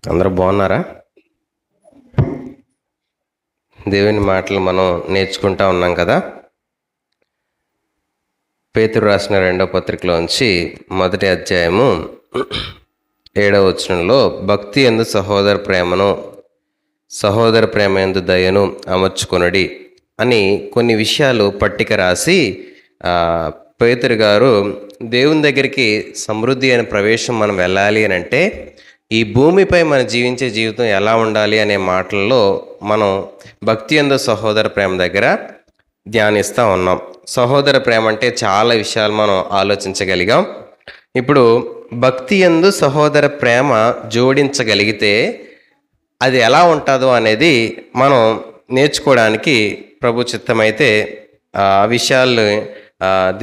అందరూ బాగున్నారా? దేవుని మాటలు మనం నేర్చుకుంటా ఉన్నాం కదా. పేతురు రాసిన 2వ పత్రికలోంచి 1వ అధ్యాయము 7వ వచనంలో భక్తి యందు సహోదర ప్రేమ యందు దయను అమర్చుకొనుడి అని కొన్ని విషయాలు పట్టిక రాసి పేతురు గారు దేవుని దగ్గరికి సమృద్ధి అయిన ప్రవేశం మనం వెళ్ళాలి అని అంటే ఈ భూమిపై మనం జీవించే జీవితం ఎలా ఉండాలి అనే మాటల్లో మనం భక్తి యందు సహోదర ప్రేమ దగ్గర ధ్యానిస్తూ ఉన్నాం. సహోదర ప్రేమ అంటే చాలా విషయాలు మనం ఆలోచించగలిగాం. ఇప్పుడు భక్తి యందు సహోదర ప్రేమ జోడించగలిగితే అది ఎలా ఉంటుందో అనేది మనం నేర్చుకోవడానికి ప్రభు చిత్తమైతే ఆ విషయాలు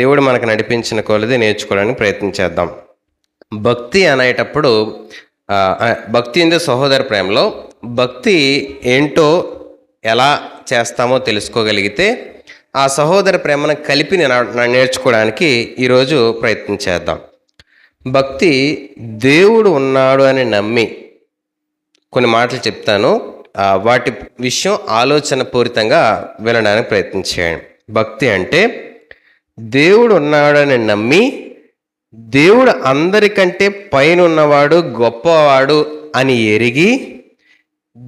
దేవుడు మనకు నడిపించిన కొలది నేర్చుకోవడానికి ప్రయత్నం చేద్దాం. భక్తి అనేటప్పుడు భక్తి యందు సహోదర ప్రేమలో భక్తి ఏంటో ఎలా చేస్తామో తెలుసుకోగలిగితే ఆ సహోదర ప్రేమను కలిపి నేర్చుకోవడానికి ఈరోజు ప్రయత్నం చేద్దాం. భక్తి దేవుడు ఉన్నాడు అని నమ్మి కొన్ని మాటలు చెప్తాను, వాటి విషయం ఆలోచన పూరితంగా వినడానికి ప్రయత్నం చేయండి. భక్తి అంటే దేవుడు ఉన్నాడని నమ్మి దేవుడు అందరికంటే పైన ఉన్నవాడు గొప్పవాడు అని ఎరిగి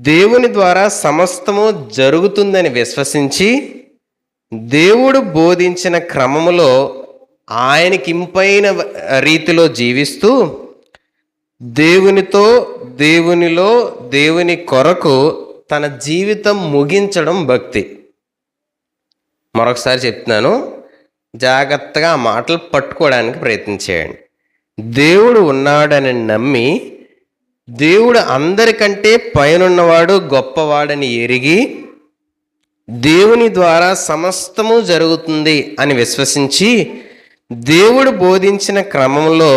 దేవుని ద్వారా సమస్తము జరుగుతుందని విశ్వసించి దేవుడు బోధించిన క్రమములో ఆయనకింపైన రీతిలో జీవిస్తూ దేవునితో దేవునిలో దేవుని కొరకు తన జీవితం ముగించడం భక్తి. మరొకసారి చెప్తున్నాను, జాగ్రత్తగా ఆ మాటలు పట్టుకోవడానికి ప్రయత్నం చేయండి. దేవుడు ఉన్నాడని నమ్మి దేవుడు అందరికంటే పైనున్నవాడు గొప్పవాడని ఎరిగి దేవుని ద్వారా సమస్తము జరుగుతుంది అని విశ్వసించి దేవుడు బోధించిన క్రమంలో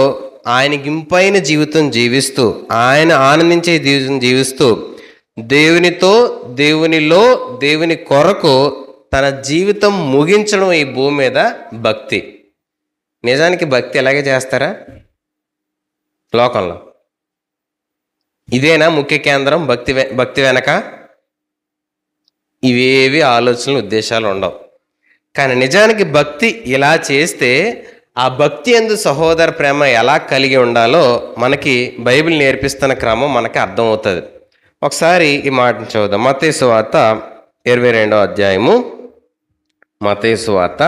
ఆయనకింపైన జీవితం జీవిస్తూ ఆయన ఆనందించే జీవితం జీవిస్తూ దేవునితో దేవునిలో దేవుని కొరకు తన జీవితం ముగించడం ఈ భూమి మీద భక్తి. నిజానికి భక్తి ఎలాగే చేస్తారా లోకంలో? ఇదేనా ముఖ్య కేంద్రం? భక్తి వెనక ఇవేవి ఆలోచనలు ఉద్దేశాలు ఉండవు. కానీ నిజానికి భక్తి ఇలా చేస్తే ఆ భక్తి యందు సహోదర ప్రేమ ఎలా కలిగి ఉండాలో మనకి బైబిల్ నేర్పిస్తున్న క్రమం మనకి అర్థమవుతుంది. ఒకసారి ఈ మాటను చదువుదాం. మత్తయి సువార్త 22వ అధ్యాయము. మత్తయి సువార్త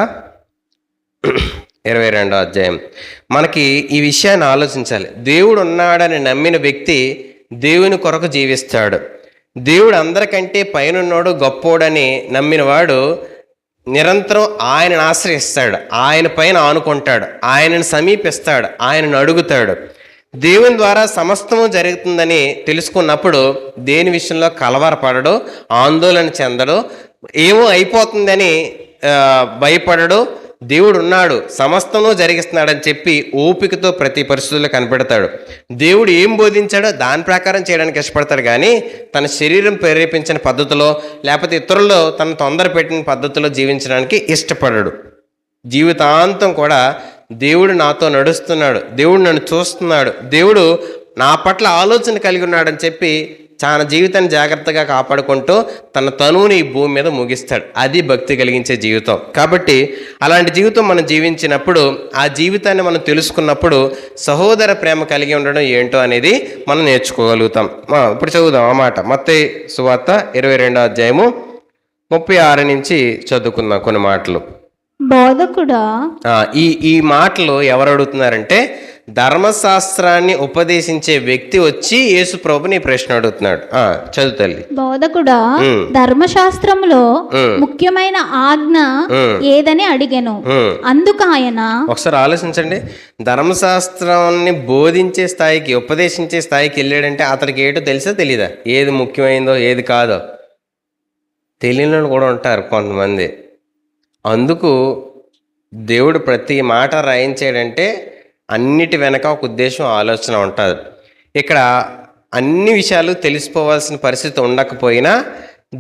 22వ అధ్యాయం. మనకి ఈ విషయాన్ని ఆలోచించాలి. దేవుడు ఉన్నాడని నమ్మిన వ్యక్తి దేవుని కొరకు జీవిస్తాడు. దేవుడు అందరికంటే పైనున్నాడు గొప్పోడని నమ్మినవాడు నిరంతరం ఆయనను ఆశ్రయిస్తాడు, ఆయన పైన ఆనుకుంటాడు, ఆయనను సమీపిస్తాడు, ఆయనను అడుగుతాడు. దేవుని ద్వారా సమస్తము జరుగుతుందని తెలుసుకున్నప్పుడు దేని విషయంలో కలవరపడడు, ఆందోళన చెందడు, ఏమో అయిపోతుందని భయపడడు. దేవుడు ఉన్నాడు, సమస్తము జరిగిస్తున్నాడని చెప్పి ఓపికతో ప్రతి పరిస్థితుల్లో కనిపెడతాడు. దేవుడు ఏం బోధించాడో దాని ప్రకారం చేయడానికి ఇష్టపడతాడు, కానీ తన శరీరం ప్రేరేపించిన పద్ధతిలో లేకపోతే ఇతరుల్లో తన తొందర పెట్టిన పద్ధతిలో జీవించడానికి ఇష్టపడడు. జీవితాంతం కూడా దేవుడు నాతో నడుస్తున్నాడు, దేవుడు నన్ను చూస్తున్నాడు, దేవుడు నా పట్ల ఆలోచన కలిగి ఉన్నాడని చెప్పి చాలా జీవితాన్ని జాగ్రత్తగా కాపాడుకుంటూ తన తనువుని ఈ భూమి మీద ముగిస్తాడు. అది భక్తి కలిగించే జీవితం. కాబట్టి అలాంటి జీవితం మనం జీవించినప్పుడు, ఆ జీవితాన్ని మనం తెలుసుకున్నప్పుడు సహోదర ప్రేమ కలిగి ఉండడం ఏంటో అనేది మనం నేర్చుకోగలుగుతాం. ఇప్పుడు చదువుదాం ఆ మాట. మత్తయి సువార్త 22వ అధ్యాయము 36 నుంచి చదువుకుందాం కొన్ని మాటలు. బోధకుడా, ఈ మాటలు ఎవరు అడుగుతున్నారంటే ధర్మశాస్త్రాన్ని ఉపదేశించే వ్యక్తి వచ్చి యేసు ప్రభుని ప్రశ్న అడుగుతున్నాడు. చదువుతల్లి. బోధకుడా, ధర్మశాస్త్రములో ముఖ్యమైన ఆజ్ఞ ఏదని అడిగాను. అందుకు ఆయన, ఒకసారి ఆలోచించండి, ధర్మశాస్త్రాన్ని బోధించే స్థాయికి ఉపదేశించే స్థాయికి వెళ్ళాడంటే అతనికి ఏంటో తెలుసా తెలీదా? ఏది ముఖ్యమైనదో ఏది కాదో తెలియని కూడా ఉంటారు కొంతమంది. అందుకు దేవుడు ప్రతి మాట రాయించాడంటే అన్నిటి వెనక ఒక ఉద్దేశం, ఆలోచన ఉంటుంది. ఇక్కడ అన్ని విషయాలు తెలిసిపోవాల్సిన పరిస్థితి ఉండకపోయినా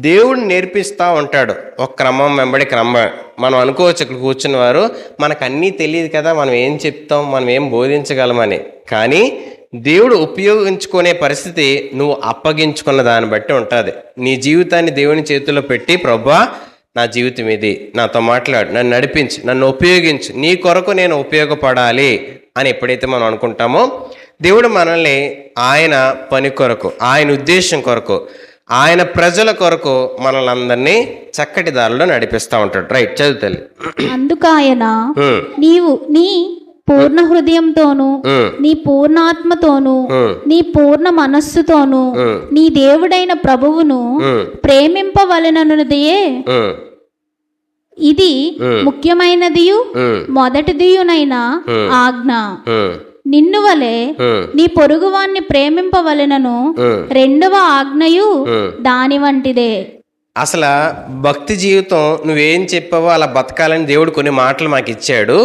దేవుడు నేర్పిస్తూ ఉంటాడు ఒక క్రమం వెంబడి క్రమం. మనం అనుకోవచ్చు ఇక్కడ కూర్చున్న వారు మనకు అన్నీ తెలియదు కదా, మనం ఏం చెప్తాం, మనం ఏం బోధించగలమని. కానీ దేవుడు ఉపయోగించుకునే పరిస్థితి నువ్వు అప్పగించుకున్న దాన్ని బట్టి ఉంటుంది. నీ జీవితాన్ని దేవుని చేతుల్లో పెట్టి, ప్రభువా నా జీవితం ఇది, నాతో మాట్లాడు, నన్ను నడిపించు, నన్ను ఉపయోగించు, నీ కొరకు నేను ఉపయోగపడాలి అని ఎప్పుడైతే మనం అనుకుంటామో, దేవుడు మనల్ని ఆయన పని కొరకు, ఆయన ఉద్దేశం కొరకు, ఆయన ప్రజల కొరకు మనల్ని అందరినీ చక్కటి దారిలో నడిపిస్తూ ఉంటాడు. రైట్, చదువుతల్లి. అందుకు ఆయన, నీవు నీ పూర్ణ హృదయంతోను, నీ పూర్ణాత్మతోను, నీ పూర్ణ మనస్సుతోను నీ దేవుడైన ప్రభువును ప్రేమింపవలెనన్నదియే ఇది ముఖ్యమైనదియు మొదటిదియునైన ఆజ్ఞ. నిన్ను వలె నీ పొరుగువాన్ని ప్రేమింపవలెనను రెండవ ఆజ్ఞయు దాని వంటిదే. అసలు భక్తి జీవితం నువ్వేం చెప్పావో అలా బతకాలని దేవుడు కొన్ని మాటలు మాకు ఇచ్చాడు.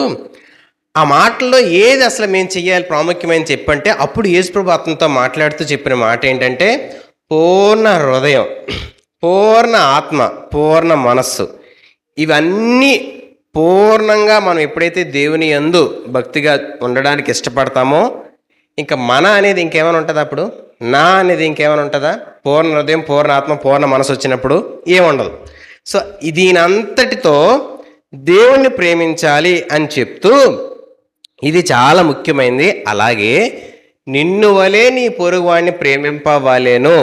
ఆ మాటల్లో ఏది అసలు మేము చెయ్యాలి ప్రాముఖ్యమైన చెప్పంటే, అప్పుడు యేసుప్రభు అతనితో మాట్లాడుతూ చెప్పిన మాట ఏంటంటే, పూర్ణ హృదయం, పూర్ణ ఆత్మ, పూర్ణ మనస్సు, ఇవన్నీ పూర్ణంగా మనం ఎప్పుడైతే దేవుని యందు భక్తిగా ఉండడానికి ఇష్టపడతామో, ఇంకా మన అనేది ఇంకేమైనా ఉంటుందా? అప్పుడు నా అనేది ఇంకేమైనా ఉంటుందా? పూర్ణ హృదయం, పూర్ణ ఆత్మ, పూర్ణ మనసు వచ్చినప్పుడు ఏముండదు. సో దీనంతటితో దేవుణ్ణి ప్రేమించాలి అని చెప్తూ, ఇది చాలా ముఖ్యమైనది. అలాగే నిన్ను వలే నీ పొరుగువాడిని ప్రేమింపవలెను,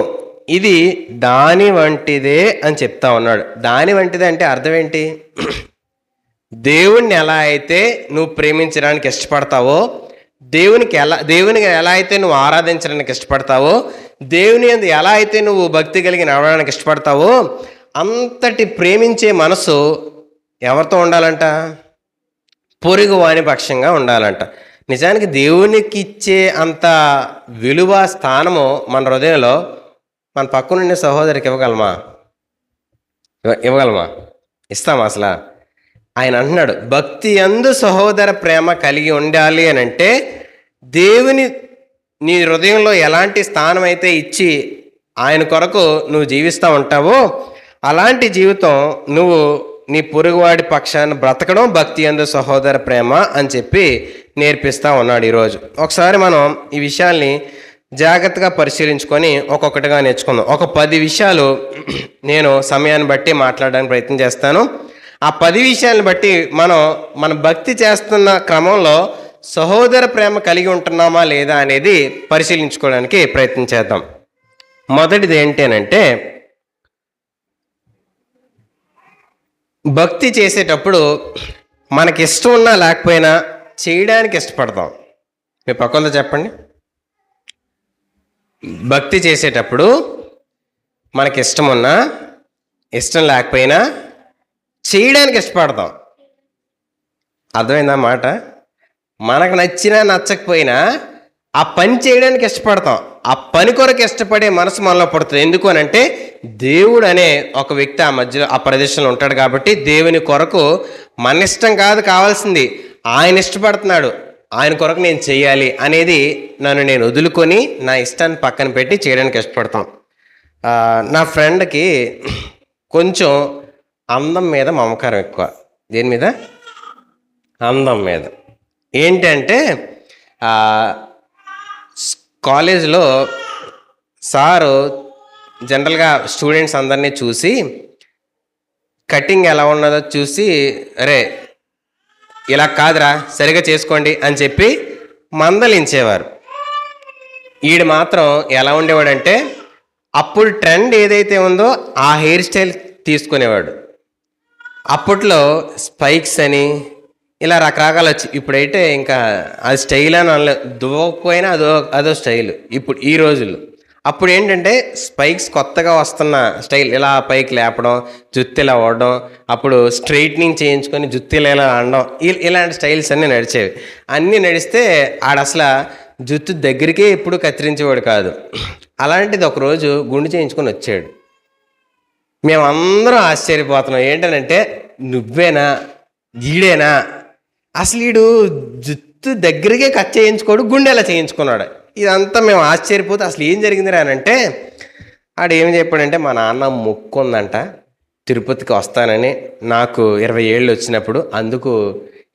ఇది దాని వంటిదే అని చెప్తా ఉన్నాడు. దాని వంటిదే అంటే అర్థం ఏంటి? దేవుణ్ణి ఎలా అయితే నువ్వు ప్రేమించడానికి ఇష్టపడతావో, దేవునికి ఎలా అయితే నువ్వు ఆరాధించడానికి ఇష్టపడతావో, దేవుని యందు ఎలా అయితే నువ్వు భక్తి కలిగి నడవడానికి ఇష్టపడతావో, అంతటి ప్రేమించే మనసు ఎవరితో ఉండాలంట? పొరుగు వాని పక్షంగా ఉండాలంట. నిజానికి దేవునికి ఇచ్చే అంత విలువ, స్థానము మన హృదయంలో మన పక్కనుండే సహోదరికి ఇవ్వగలమా? ఇస్తామా అసలు? ఆయన అంటున్నాడు, భక్తి యందు సహోదర ప్రేమ కలిగి ఉండాలి అని అంటే, దేవుని నీ హృదయంలో ఎలాంటి స్థానం అయితే ఇచ్చి ఆయన కొరకు నువ్వు జీవిస్తూ ఉంటావో, అలాంటి జీవితం నువ్వు నీ పొరుగువాడి పక్షాన్ని బ్రతకడం భక్తి యందు సహోదర ప్రేమ అని చెప్పి నేర్పిస్తూ ఉన్నాడు ఈరోజు. ఒకసారి మనం ఈ విషయాల్ని జాగ్రత్తగా పరిశీలించుకొని ఒక్కొక్కటిగా నేర్చుకుందాం. ఒక 10 విషయాలు నేను సమయాన్ని బట్టి మాట్లాడడానికి ప్రయత్నం చేస్తాను. ఆ 10 విషయాలను బట్టి మన భక్తి చేస్తున్న క్రమంలో సహోదర ప్రేమ కలిగి ఉంటున్నామా లేదా అనేది పరిశీలించుకోవడానికి ప్రయత్నం చేద్దాం. మొదటిది ఏంటి అంటే, భక్తి చేసేటప్పుడు మనకి ఇష్టం ఉన్నా లేకపోయినా చేయడానికి ఇష్టపడతాం. మీ పక్కనతో చెప్పండి. భక్తి చేసేటప్పుడు మనకి ఇష్టం ఉన్నా ఇష్టం లేకపోయినా చేయడానికి ఇష్టపడతాం. అర్థమైందా మాట? మనకు నచ్చినా నచ్చకపోయినా ఆ పని చేయడానికి ఇష్టపడతాం. ఆ పని కొరకు ఇష్టపడే మనసు మనలో పడుతుంది. ఎందుకు అని అంటే, దేవుడు అనే ఒక వ్యక్తి ఆ మధ్యలో ఆ ప్రదేశంలో ఉంటాడు కాబట్టి, దేవుని కొరకు మన ఇష్టం కాదు కావాల్సింది, ఆయన ఇష్టపడుతున్నాడు, ఆయన కొరకు నేను చేయాలి అనేది నన్ను నేను వదులుకొని నా ఇష్టాన్ని పక్కన పెట్టి చేయడానికి ఇష్టపడతాం. నా ఫ్రెండ్కి కొంచెం అందం మీద మమకారం ఎక్కువ. దేని మీద? అందం మీద. ఏంటంటే, కాలేజీలో సారు జనరల్గా స్టూడెంట్స్ అందరినీ చూసి కటింగ్ ఎలా ఉన్నదో చూసి, అరే ఇలా కాదురా, సరిగా చేసుకోండి అని చెప్పి మందలించేవారు. ఈడు మాత్రం ఎలా ఉండేవాడంటే, అప్పుడు ట్రెండ్ ఏదైతే ఉందో ఆ హెయిర్ స్టైల్ తీసుకునేవాడు. అప్పట్లో స్పైక్స్ అని ఇలా రకరకాలు వచ్చి, ఇప్పుడైతే ఇంకా అది స్టైల్ అని అనలేదు, దువ్వకపోయినా అదో స్టైల్ ఇప్పుడు ఈ రోజుల్లో. అప్పుడు ఏంటంటే స్పైక్స్ కొత్తగా వస్తున్న స్టైల్, ఇలా పైకి లేపడం, జుత్తు ఇలా ఓడడం, అప్పుడు స్ట్రైట్నింగ్ చేయించుకొని జుత్తులు ఇలా అనడం, ఇలాంటి స్టైల్స్ అన్నీ నడిచేవి. అన్నీ నడిస్తే అసలు జుత్తు దగ్గరికే ఎప్పుడు కత్తిరించేవాడు కాదు. అలాంటిది ఒకరోజు గుండు చేయించుకొని వచ్చాడు. మేమందరం ఆశ్చర్యపోతున్నాం. ఏంటనంటే, నువ్వేనా, ఈడేనా? అసలు వీడు జుత్తు దగ్గరికే కట్ చేయించుకోడు, గుండె ఎలా చేయించుకున్నాడు. ఇదంతా మేము ఆశ్చర్యపోతే అసలు ఏం జరిగిందిరా అని అంటే, ఆడు ఏం చెప్పాడంటే, మా నాన్న మొక్కు ఉందంట తిరుపతికి వస్తానని, నాకు 20 ఏళ్ళు వచ్చినప్పుడు, అందుకు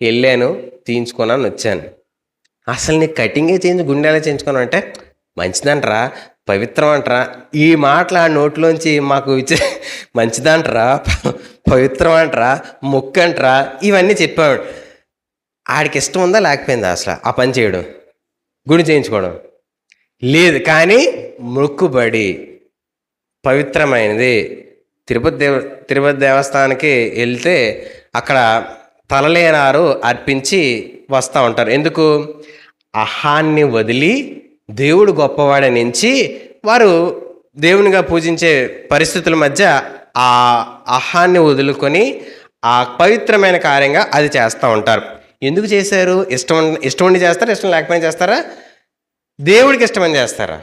వెళ్ళాను, తీయించుకున్నాను, వచ్చాను. అసలు నీకు కటింగే చేయించి గుండెలా చేయించుకోను అంటే మంచిదంటరా, పవిత్రం అంటరా. ఈ మాటలు ఆ నోట్లోంచి మాకు ఇచ్చే మంచిదంటరా, పవిత్రం అంటరా, మొక్కు అంటరా, ఇవన్నీ చెప్పాడు. ఆడికి ఇష్టం ఉందా లేకపోయిందా అసలు ఆ పని చేయడం, గుడి చేయించుకోవడం? లేదు. కానీ మొక్కుబడి పవిత్రమైనది. తిరుపతి దేవస్థానానికి వెళ్తే అక్కడ తలలేనారు అర్పించి వస్తూ ఉంటారు. ఎందుకు? అహాన్ని వదిలి దేవుడు గొప్పవాడని ఎంచి వారు దేవునిగా పూజించే పరిస్థితుల మధ్య ఆ అహాన్ని వదులుకొని ఆ పవిత్రమైన కార్యంగా అది చేస్తూ ఉంటారు. ఎందుకు చేశారు? ఇష్టం ఉండి చేస్తారా, ఇష్టం లేకపోయినా చేస్తారా? దేవుడికి ఇష్టమని చేస్తారా?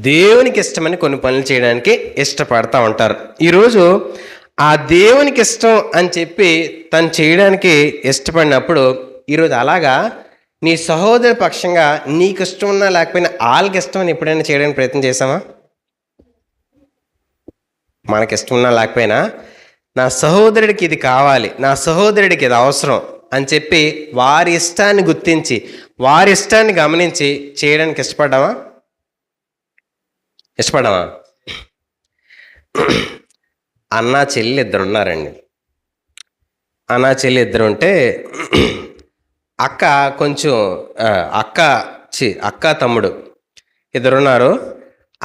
దేవునికి ఇష్టమని కొన్ని పనులు చేయడానికి ఇష్టపడతా ఉంటారు. ఈరోజు ఆ దేవునికి ఇష్టం అని చెప్పి తను చేయడానికి ఇష్టపడినప్పుడు, ఈరోజు అలాగా నీ సహోదరి పక్షంగా నీకు ఇష్టం ఉన్నా లేకపోయినా వాళ్ళకి ఇష్టమని ఎప్పుడైనా చేయడానికి ప్రయత్నం చేసామా? మనకి ఇష్టం ఉన్నా లేకపోయినా నా సహోదరుడికి ఇది కావాలి, నా సహోదరుడికి ఇది అవసరం అని చెప్పి వారి ఇష్టాన్ని గుర్తించి వారి ఇష్టాన్ని గమనించి చేయడానికి ఇష్టపడ్డామా? అన్నా చెల్లి ఇద్దరు ఉన్నారండి. అన్నా చెల్లి ఇద్దరు ఉంటే అక్క కొంచెం అక్క తమ్ముడు ఇద్దరున్నారు.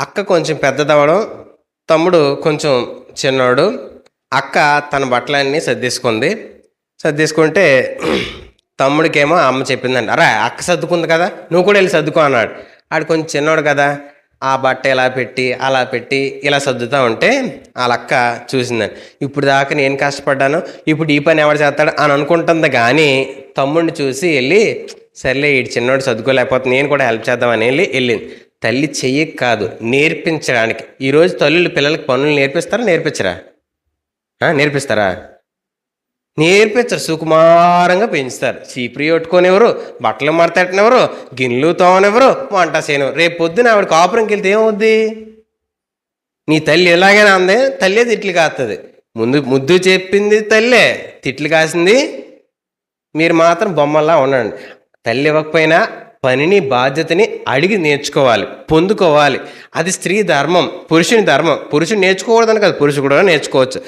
అక్క కొంచెం పెద్దదవడం, తమ్ముడు కొంచెం చిన్నోడు. అక్క తన బట్టలన్నీ సర్దేసుకుంటే తమ్ముడికేమో అమ్మ చెప్పిందండి, అరే అక్క సర్దుకుంది కదా, నువ్వు కూడా వెళ్ళి సర్దుకో అన్నాడు. ఆడు కొంచెం చిన్నోడు కదా, ఆ బట్ట ఇలా పెట్టి అలా పెట్టి ఇలా సర్దుతూ ఉంటే వాళ్ళ అక్క చూసిందని, ఇప్పుడు దాకా నేను కష్టపడ్డాను, ఇప్పుడు ఈ పని ఎవరు చేస్తాడు అని అనుకుంటుంది. కానీ తమ్ముడిని చూసి వెళ్ళి సర్లే ఈ చిన్నోడు సర్దుకోలేకపోతే నేను కూడా హెల్ప్ చేద్దామని వెళ్ళింది. తల్లి చెయ్యక కాదు, నేర్పించడానికి. ఈరోజు తల్లులు పిల్లలకి పనులు నేర్పిస్తారా? నేర్పించరు. సుకుమారంగా పెంచుతారు. చీపురి కొట్టుకోనివ్వరు, బట్టలు మడతెట్టనివ్వరు, గిన్నెలు తోమనివ్వరు, వంట చేయనివ్వరు. రేపు పొద్దున ఆవిడ కాపురంకి వెళ్తే ఏమవుద్ది? నీ తల్లి ఎలాగైనా అందే, తల్లే తిట్లు కాస్తుంది. ముద్దు చెప్పింది తల్లే, తిట్లు కాసింది మీరు మాత్రం బొమ్మల్లా ఉండండి. తల్లి ఇవ్వకపోయినా పనిని బాధ్యతని అడిగి నేర్చుకోవాలి, పొందుకోవాలి. అది స్త్రీ ధర్మం, పురుషుని ధర్మం. పురుషుడు నేర్చుకోకూడదని కాదు, పురుషుడు కూడా నేర్చుకోవచ్చు.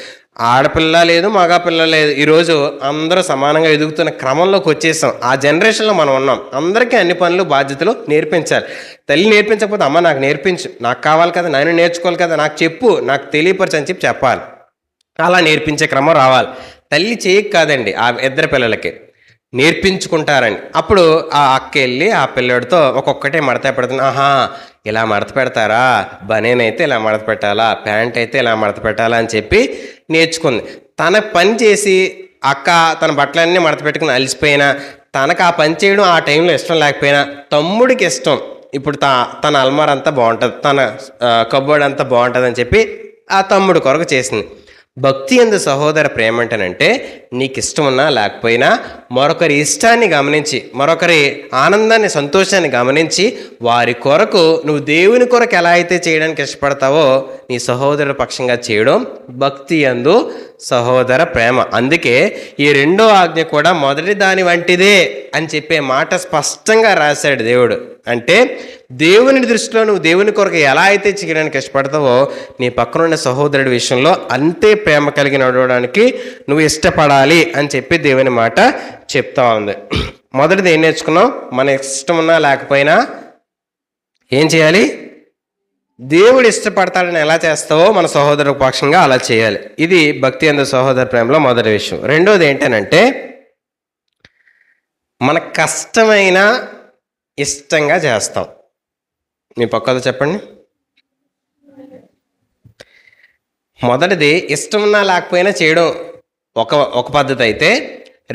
ఆడపిల్ల లేదు, మగపిల్ల లేదు. ఈరోజు అందరూ సమానంగా ఎదుగుతున్న క్రమంలోకి వచ్చేసాం. ఆ జనరేషన్లో మనం ఉన్నాం. అందరికీ అన్ని పనులు బాధ్యతలు నేర్పించాలి. తల్లి నేర్పించకపోతే అమ్మ నాకు నేర్పించు, నాకు కావాలి కదా, నేను నేర్చుకోవాలి కదా, నాకు చెప్పు, నాకు తెలియపరచు అని చెప్పాలి. అలా నేర్పించే క్రమం రావాలి. తల్లి చేయక కాదండి ఆ ఇద్దరు పిల్లలకి నేర్పించుకుంటారని. అప్పుడు ఆ అక్క వెళ్ళి ఆ పిల్లడితో ఒక్కొక్కటే మడత పెడుతుంది. ఆహా ఇలా మడత పెడతారా, బనీన్ అయితే ఇలా మడత పెట్టాలా, ప్యాంట్ అయితే ఇలా మడత పెట్టాలా అని చెప్పి నేర్చుకుంది. తన పని చేసి అక్క తన బట్టలన్నీ మడత పెట్టుకుని అలసిపోయినా, తనకు ఆ పని చేయడం ఆ టైంలో ఇష్టం లేకపోయినా తమ్ముడికి ఇష్టం. ఇప్పుడు తన అల్మార్ అంతా బాగుంటుంది, తన కబోర్డ్ అంతా బాగుంటుంది అని చెప్పి ఆ తమ్ముడు కొరకు చేసింది. భక్తి యందు సహోదర ప్రేమ అంటేనంటే నీకు ఇష్టం ఉన్నా లేకపోయినా మరొకరి ఇష్టాన్ని గమనించి, మరొకరి ఆనందాన్ని సంతోషాన్ని గమనించి వారి కొరకు నువ్వు దేవుని కొరకు ఎలా అయితే చేయడానికి ఇష్టపడతావో నీ సహోదరుల పక్షంగా చేయడం భక్తి యందు సహోదర ప్రేమ. అందుకే ఈ రెండో ఆజ్ఞ కూడా మొదటి దాని వంటిదే అని చెప్పే మాట స్పష్టంగా రాశాడు దేవుడు. అంటే దేవుని దృష్టిలో నువ్వు దేవుని కొరకు ఎలా అయితే చేయడానికి ఇష్టపడతావో నీ పక్కనున్న సహోదరుడి విషయంలో అంతే ప్రేమ కలిగి నడవడానికి నువ్వు ఇష్టపడాలి అని చెప్పి దేవుని మాట చెప్తా ఉంది. మొదటిది ఏం నేర్చుకున్నాం? మన ఇష్టం ఉన్నా లేకపోయినా ఏం చేయాలి? దేవుడు ఇష్టపడతాడని ఎలా చేస్తావో మన సహోదరు పక్షంగా అలా చేయాలి. ఇది భక్తి యందు సహోదర ప్రేమలో మొదటి విషయం. రెండోది ఏంటనంటే మన కష్టమైన ఇష్టంగా చేస్తాం. మీ పక్కతో చెప్పండి. మొదటిది ఇష్టం ఉన్నా లేకపోయినా చేయడం ఒక పద్ధతి అయితే,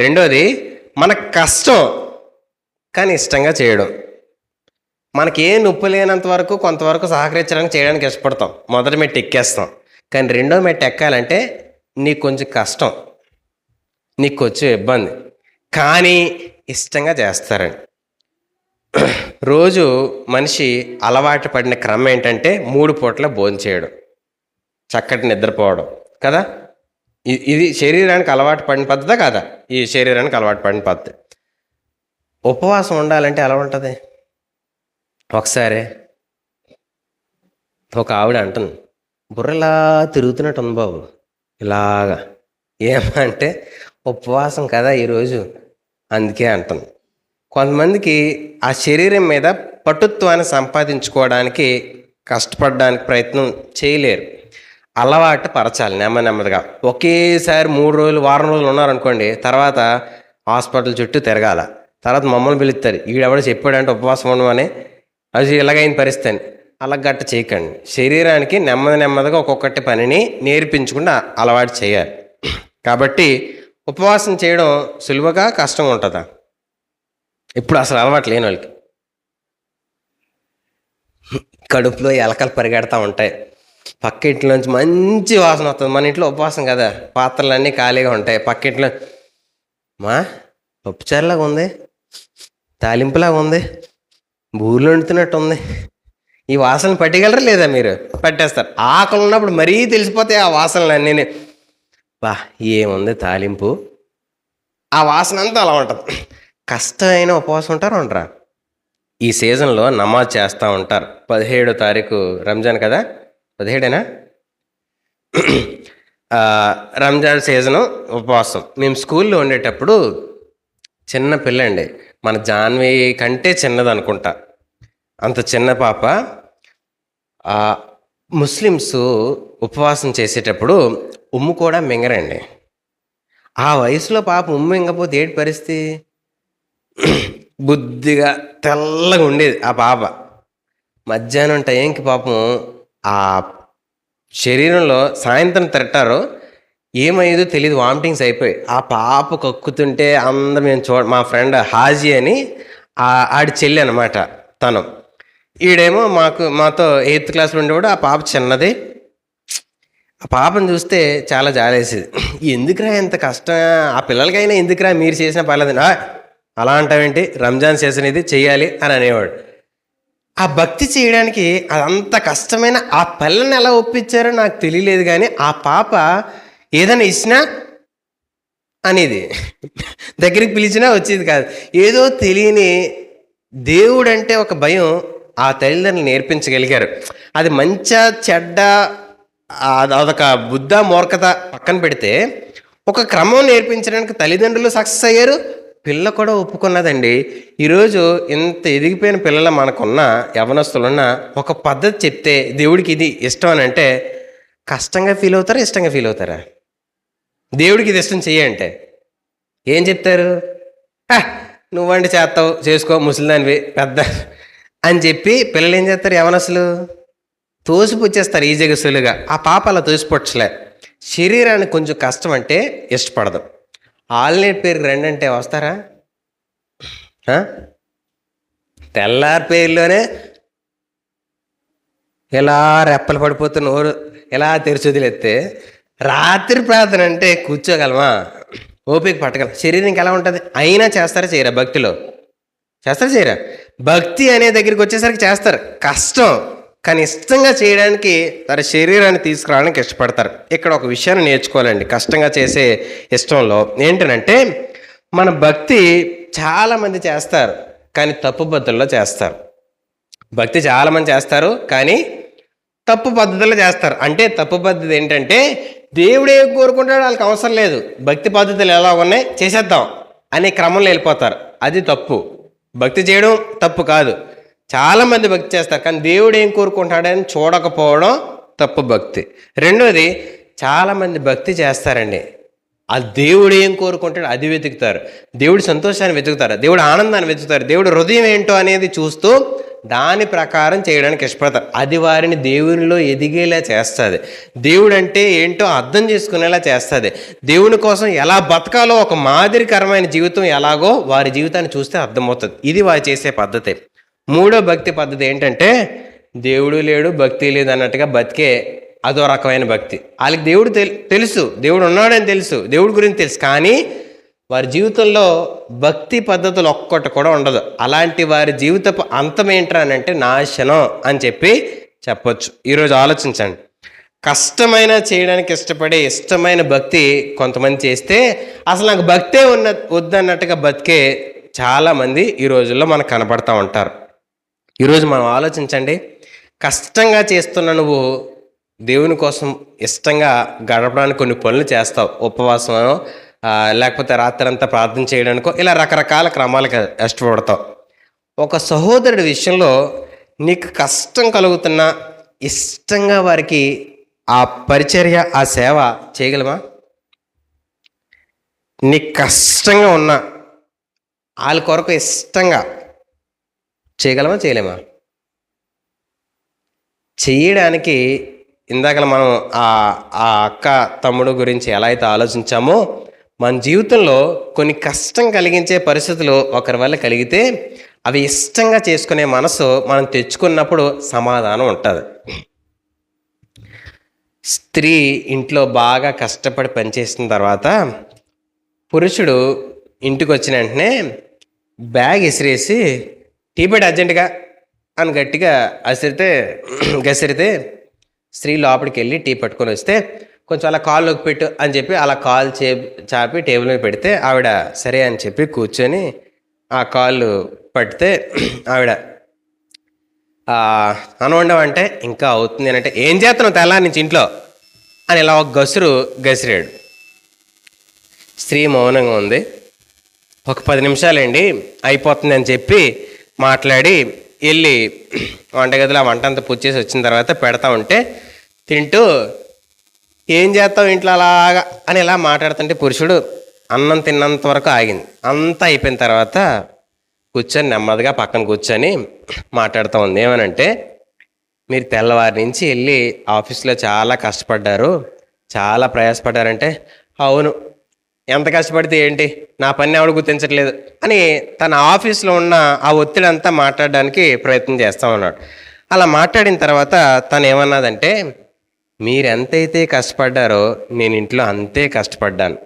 రెండోది మన కష్టం కానీ ఇష్టంగా చేయడం. మనకి ఏ నొప్పి లేనంత వరకు కొంతవరకు సహకరించడానికి చేయడానికి ఇష్టపడతాం, మొదటి మెట్టు ఎక్కేస్తాం. కానీ రెండో మెట్టు ఎక్కాలంటే నీకు కొంచెం కష్టం, నీకు కొంచెం ఇబ్బంది, కానీ ఇష్టంగా చేస్తారండి. రోజు మనిషి అలవాటు పడిన క్రమం ఏంటంటే 3 పూట్ల భోజనం చేయడం, చక్కటి నిద్రపోవడం కదా. ఇది శరీరానికి అలవాటు పడిన పద్ధతే కదా? ఈ శరీరానికి అలవాటు పడిన పద్ధతి. ఉపవాసం ఉండాలంటే ఎలా ఉంటుంది? ఒకసారి ఒక ఆవిడ అంటుంది, బుర్రలా తిరుగుతున్నట్టు ఉంది బాబు ఇలాగా. ఏమంటే ఉపవాసం కదా ఈరోజు, అందుకే అంటుంది. కొంతమందికి ఆ శరీరం మీద పటుత్వాన్ని సంపాదించుకోవడానికి కష్టపడడానికి ప్రయత్నం చేయలేరు. అలవాటు పరచాలి నెమ్మదిగా. ఒకేసారి 3 రోజులు వారం రోజులు ఉన్నారనుకోండి, తర్వాత హాస్పిటల్ చుట్టూ తిరగాల. తర్వాత మమ్మల్ని పిలుస్తారు, ఈడెవడో చెప్పాడంటే ఉపవాసం ఉండమని, అది ఇలాగైన పరిస్థితి. అలా గట్ట చేయకండి. శరీరానికి నెమ్మదిగా ఒక్కొక్కటి పనిని నేర్పించకుండా అలవాటు చేయాలి. కాబట్టి ఉపవాసం చేయడం సులువుగా కష్టంగా ఉంటుందా? ఇప్పుడు అసలు అలవాటు లేని వాళ్ళకి కడుపులో ఎలకలు పరిగెడతా ఉంటాయి, పక్క ఇంట్లోంచి మంచి వాసన వస్తుంది. మన ఇంట్లో ఉపవాసం కదా, పాత్రలన్నీ ఖాళీగా ఉంటాయి. పక్క ఇంట్లో మా పప్పుచారులాగా ఉంది, తాలింపులాగా ఉంది, బూరెలు వండుతున్నట్టు ఉంది, ఈ వాసనలు పట్టగలరా లేదా? మీరు పట్టేస్తారు. ఆకలి ఉన్నప్పుడు మరీ తెలిసిపోతాయి ఆ వాసనలు అన్నీ. బా ఏముంది తాలింపు, ఆ వాసన అంతా అలా ఉంటుంది. కష్టమైన ఉపవాసం ఉంటారు ఉండరా? ఈ సీజన్లో నమాజ్ చేస్తూ ఉంటారు. 17వ తారీఖు రంజాన్ కదా, 17ఏనా? రంజాన్ సీజను ఉపవాసం. మేము స్కూల్లో ఉండేటప్పుడు చిన్న పిల్లండి, మన జాన్వి కంటే చిన్నది అనుకుంటా, అంత చిన్న పాప. ముస్లిమ్స్ ఉపవాసం చేసేటప్పుడు ఉమ్ము కూడా మింగరండి. ఆ వయసులో పాప ఉమ్ము మింగపోతే ఏంటి పరిస్థితి? బుద్ధిగా తెల్లగా ఉండేది ఆ పాప. మధ్యాహ్నం టైంకి పాపం ఆ శరీరంలో సాయంత్రం తింటారో ఏమయ్యేదో తెలియదు, వామిటింగ్స్ అయిపోయి ఆ పాప కక్కుతుంటే అందరం మేము మా ఫ్రెండ్ హాజీ అని ఆడి చెల్లి అనమాట తను. ఈడేమో మాతో 8th క్లాస్లో ఉండేవాడు. ఆ పాప చిన్నది. ఆ పాపను చూస్తే చాలా జాలేసేది. ఎందుకురా ఎంత కష్టం, ఆ పిల్లలకైనా ఎందుకురా మీరు చేసిన పర్లేదు, అలా అంటావేంటి, రంజాన్ సీజన్ ఇది చెయ్యాలి అని అనేవాడు. ఆ భక్తి చేయడానికి అదంత కష్టమైన ఆ పిల్లని ఎలా ఒప్పించారో నాకు తెలియలేదు, కానీ ఆ పాప ఏదైనా ఇచ్చినా అనేది, దగ్గరికి పిలిచినా వచ్చేది కాదు. ఏదో తెలియని దేవుడు అంటే ఒక భయం ఆ తల్లిదండ్రులు నేర్పించగలిగారు. అది మంచి చెడ్డ అదొక బుద్ధ మూర్ఖత పక్కన పెడితే ఒక క్రమం నేర్పించడానికి తల్లిదండ్రులు సక్సెస్ అయ్యారు, పిల్ల కూడా ఒప్పుకున్నదండి. ఈరోజు ఇంత ఎదిగిపోయిన పిల్లలు మనకున్న యవనస్తులున్న ఒక పద్ధతి చెప్తే దేవుడికి ఇది ఇష్టం అని అంటే కష్టంగా ఫీల్ అవుతారా, ఇష్టంగా ఫీల్ అవుతారా? దేవుడికి ఇది ఇష్టం చెయ్యంటే ఏం చెప్తారు? నువ్వండి చేస్తావు, చేసుకో, ముసలిదానివి పెద్ద అని చెప్పి పిల్లలు ఏం చేస్తారు? యవనస్తులు తోసిపుచ్చేస్తారు ఈజీగా సులుగా. ఆ పాప అలా తోసిపుచ్చలే. శరీరానికి కొంచెం కష్టం అంటే ఇష్టపడదు. ఆల్నేట్ పేరుకి రండి అంటే వస్తారా? తెల్లారి పేరులోనే ఎలా రెప్పలు పడిపోతే నోరు ఎలా తెరిచి వదిలేస్తే రాత్రి ప్రార్థన అంటే కూర్చోగలమా? ఓపిక పట్టగలం. శరీరం ఎలా ఉంటుంది? అయినా చేస్తారా చేయరా? భక్తిలో చేస్తారా చేయరా? భక్తి అనే దగ్గరికి వచ్చేసరికి చేస్తారు, కష్టం, కానీ ఇష్టంగా చేయడానికి తన శరీరాన్ని తీసుకురావడానికి ఇష్టపడతారు. ఇక్కడ ఒక విషయాన్ని నేర్చుకోవాలండి కష్టంగా చేసే ఇష్టంలో. ఏంటనంటే మన భక్తి చాలామంది చేస్తారు కానీ తప్పు పద్ధతుల్లో చేస్తారు. భక్తి చాలామంది చేస్తారు కానీ తప్పు పద్ధతుల్లో చేస్తారు. అంటే తప్పు పద్ధతి ఏంటంటే దేవుడు ఏం కోరుకుంటాడో వాళ్ళకి అవసరం లేదు, భక్తి పద్ధతులు ఎలా ఉన్నాయి చేసేద్దాం అనే క్రమంలో వెళ్ళిపోతారు. అది తప్పు. భక్తి చేయడం తప్పు కాదు, చాలామంది భక్తి చేస్తారు కానీ దేవుడు ఏం కోరుకుంటాడని చూడకపోవడం తప్పు భక్తి. రెండోది, చాలామంది భక్తి చేస్తారండి, ఆ దేవుడు ఏం కోరుకుంటాడో అది వెతుకుతారు, దేవుడి సంతోషాన్ని వెతుకుతారు, దేవుడు ఆనందాన్ని వెతుకుతారు, దేవుడు హృదయం ఏంటో అనేది చూస్తూ దాని ప్రకారం చేయడానికి ఇష్టపడతారు. అది వారిని దేవునిలో ఎదిగేలా చేస్తుంది, దేవుడు అంటే ఏంటో అర్థం చేసుకునేలా చేస్తుంది, దేవుని కోసం ఎలా బతకాలో ఒక మాదిరికరమైన జీవితం ఎలాగో వారి జీవితాన్ని చూస్తే అర్థమవుతుంది. ఇది వారు చేసే పద్ధతి. మూడో భక్తి పద్ధతి ఏంటంటే దేవుడు లేడు భక్తి లేదు అన్నట్టుగా బతికే అదో రకమైన భక్తి. వాళ్ళకి దేవుడు తెలుసు, దేవుడు ఉన్నాడని తెలుసు, దేవుడి గురించి తెలుసు, కానీ వారి జీవితంలో భక్తి పద్ధతులు ఒక్కటి కూడా ఉండదు. అలాంటి వారి జీవితపు అంతం ఏంట్రా అని అంటే నాశనం అని చెప్పి చెప్పొచ్చు. ఈరోజు ఆలోచించండి, కష్టమైన చేయడానికి ఇష్టమైన భక్తి కొంతమంది చేస్తే అసలు నాకు భక్తే వద్దన్నట్టుగా బతికే చాలామంది ఈ రోజుల్లో మనకు కనపడతా ఉంటారు. ఈరోజు మనం ఆలోచించండి, కష్టంగా చేస్తున్న నువ్వు దేవుని కోసం ఇష్టంగా గడపడానికి కొన్ని పనులు చేస్తావు. ఉపవాసం, లేకపోతే రాత్రంతా ప్రార్థన చేయడానికో, ఇలా రకరకాల క్రమాలకు ఇష్టపడతావు. ఒక సహోదరుడి విషయంలో నీకు కష్టం కలుగుతున్నా ఇష్టంగా వారికి ఆ పరిచర్య, ఆ సేవ చేయగలమా? నీకు కష్టంగా ఉన్నా వాళ్ళ కొరకు ఇష్టంగా చేయగలమా, చేయలేమా? చేయడానికి ఇందాక మనం ఆ అక్క తమ్ముడు గురించి ఎలా అయితే ఆలోచించామో, మన జీవితంలో కొన్ని కష్టం కలిగించే పరిస్థితులు ఒకరి వల్ల కలిగితే అవి ఇష్టంగా చేసుకునే మనసు మనం తెచ్చుకున్నప్పుడు సమాధానం ఉంటుంది. స్త్రీ ఇంట్లో బాగా కష్టపడి పనిచేసిన తర్వాత పురుషుడు ఇంటికి వచ్చిన వెంటనే బ్యాగ్ విసిరేసి టీ పెట్టి అర్జెంటుగా అని గట్టిగా గసిరితే స్త్రీ లోపలికి వెళ్ళి టీ పట్టుకొని వస్తే కొంచెం అలా కాల్లోకి పెట్టు అని చెప్పి అలా కాలు చాపి టేబుల్ మీద పెడితే ఆవిడ సరే అని చెప్పి కూర్చొని ఆ కాళ్ళు పడితే ఆవిడ అనవండం అంటే ఇంకా అవుతుంది అని అంటే, ఏం చేస్తున్నావు తెల్లారి నుంచి ఇంట్లో అని ఇలా ఒక గసిరాడు. స్త్రీ మౌనంగా ఉంది. ఒక 10 నిమిషాలండి అయిపోతుంది అని చెప్పి మాట్లాడి వెళ్ళి వంటగదిలో ఆ వంట అంతా పూర్తి చేసి వచ్చిన తర్వాత పెడతా ఉంటే తింటూ, ఏం చేస్తావు ఇంట్లో అలాగా అని ఇలా మాట్లాడుతుంటే పురుషుడు అన్నం తిన్నంత వరకు ఆగింది. అంతా అయిపోయిన తర్వాత కూర్చొని నెమ్మదిగా పక్కన కూర్చొని మాట్లాడుతూ ఉంది. ఏమనంటే, మీరు తెల్లవారి నుంచి వెళ్ళి ఆఫీస్లో చాలా కష్టపడ్డారు, చాలా ప్రయాసపడ్డారంటే, అవును, ఎంత కష్టపడితే ఏంటి, నా పని ఎవడు గుర్తించట్లేదు అని తన ఆఫీస్లో ఉన్న ఆ ఒత్తిడి అంతా మాట్లాడడానికి ప్రయత్నం చేస్తూ ఉన్నాడు. అలా మాట్లాడిన తర్వాత తను ఏమన్నదంటే, మీరెంతైతే కష్టపడ్డారో నేను ఇంట్లో అంతే కష్టపడ్డాను.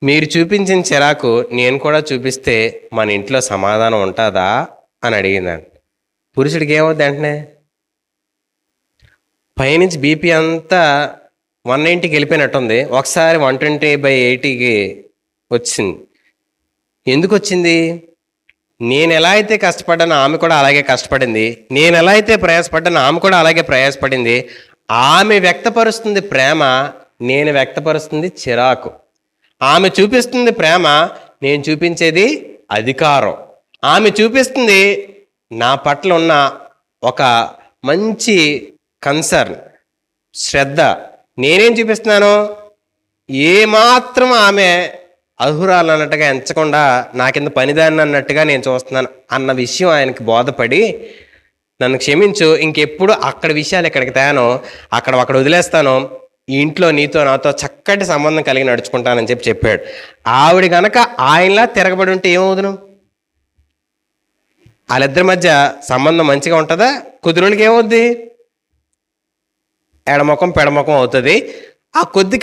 మీరు చూపించిన చిరాకు నేను కూడా చూపిస్తే మన ఇంట్లో సమాధానం ఉంటుందా అని అడిగిందండి. పురుషుడికి ఏమవుద్ది వెంటనే పైనుంచి బీపీ అంతా 190కి వెళ్ళిపోయినట్టుంది. ఒకసారి 120/80కి వచ్చింది. ఎందుకు వచ్చింది? నేను ఎలా అయితే కష్టపడ్డానో ఆమె కూడా అలాగే కష్టపడింది, నేను ఎలా అయితే ప్రయాసపడ్డానో ఆమె కూడా అలాగే ప్రయాసపడింది. ఆమె వ్యక్తపరుస్తుంది ప్రేమ, నేను వ్యక్తపరుస్తుంది చిరాకు. ఆమె చూపిస్తుంది ప్రేమ, నేను చూపించేది అధికారం. ఆమె చూపిస్తుంది నా పట్ల ఉన్న ఒక మంచి కన్సర్న్, శ్రద్ధ. నేనేం చూపిస్తున్నాను? ఏమాత్రం ఆమె అర్హురాలు అన్నట్టుగా ఎంచకుండా నా కింద పనిదాన్ని అన్నట్టుగా నేను చూస్తున్నాను అన్న విషయం ఆయనకి బోధపడి, నన్ను క్షమించు, ఇంకెప్పుడు అక్కడ విషయాలు ఎక్కడికి తేనో అక్కడ వదిలేస్తాను, ఈ ఇంట్లో నీతో నాతో చక్కటి సంబంధం కలిగి నడుచుకుంటానని చెప్పాడు. ఆవిడ గనక ఆయనలా తిరగబడి ఉంటే ఏమవుదును? వాళ్ళిద్దరి మధ్య సంబంధం మంచిగా ఉంటుందా? కుదురులకి ఏమవుద్ది? ఎడముఖం పెడముఖం అవుతుంది. ఆ కొద్ది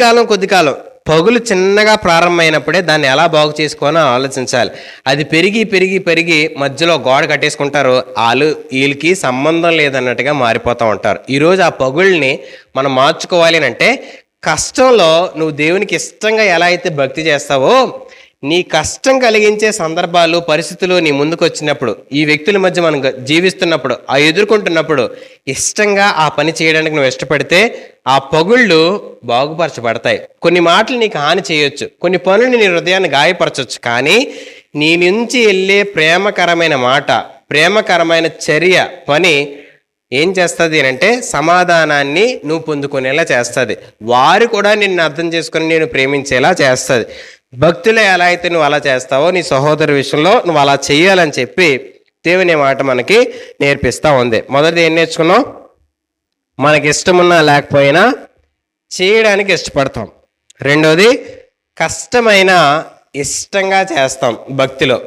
కాలం పగులు చిన్నగా ప్రారంభమైనప్పుడే దాన్ని ఎలా బాగు చేసుకోవాలో ఆలోచించాలి. అది పెరిగి మధ్యలో గోడ కట్టేసుకుంటారు. వీళ్ళకి సంబంధం లేదన్నట్టుగా మారిపోతూ ఉంటారు. ఈరోజు ఆ పగుల్ని మనం మార్చుకోవాలి అంటే, కష్టంలో నువ్వు దేవునికి ఇష్టంగా ఎలా అయితే భక్తి చేస్తావో, నీ కష్టం కలిగించే సందర్భాలు, పరిస్థితులు నీ ముందుకు వచ్చినప్పుడు, ఈ వ్యక్తుల మధ్య మనం జీవిస్తున్నప్పుడు, ఆ ఎదుర్కొంటున్నప్పుడు ఇష్టంగా ఆ పని చేయడానికి నువ్వు ఇష్టపడితే ఆ పగుళ్ళు బాగుపరచబడతాయి. కొన్ని మాటలు నీకు హాని చేయొచ్చు, కొన్ని పనులు నీ హృదయాన్ని గాయపరచవచ్చు, కానీ నీ నుంచి వెళ్ళే ప్రేమకరమైన మాట, ప్రేమకరమైన చర్య, పని ఏం చేస్తుంది అంటే సమాధానాన్ని నువ్వు పొందుకునేలా చేస్తుంది. వారు కూడా నిన్ను అర్థం చేసుకుని నేను ప్రేమించేలా చేస్తుంది. భక్తులే ఎలా అయితే నువ్వు అలా చేస్తావో, నీ సహోదరు విషయంలో నువ్వు అలా చెయ్యాలని చెప్పి దేవుని మాట మనకి నేర్పిస్తూ ఉంది. మొదటిది ఏం నేర్చుకున్నాం? మనకి ఇష్టమున్నా లేకపోయినా చేయడానికి ఇష్టపడతాం. రెండోది, కష్టమైన ఇష్టంగా చేస్తాం భక్తిలో.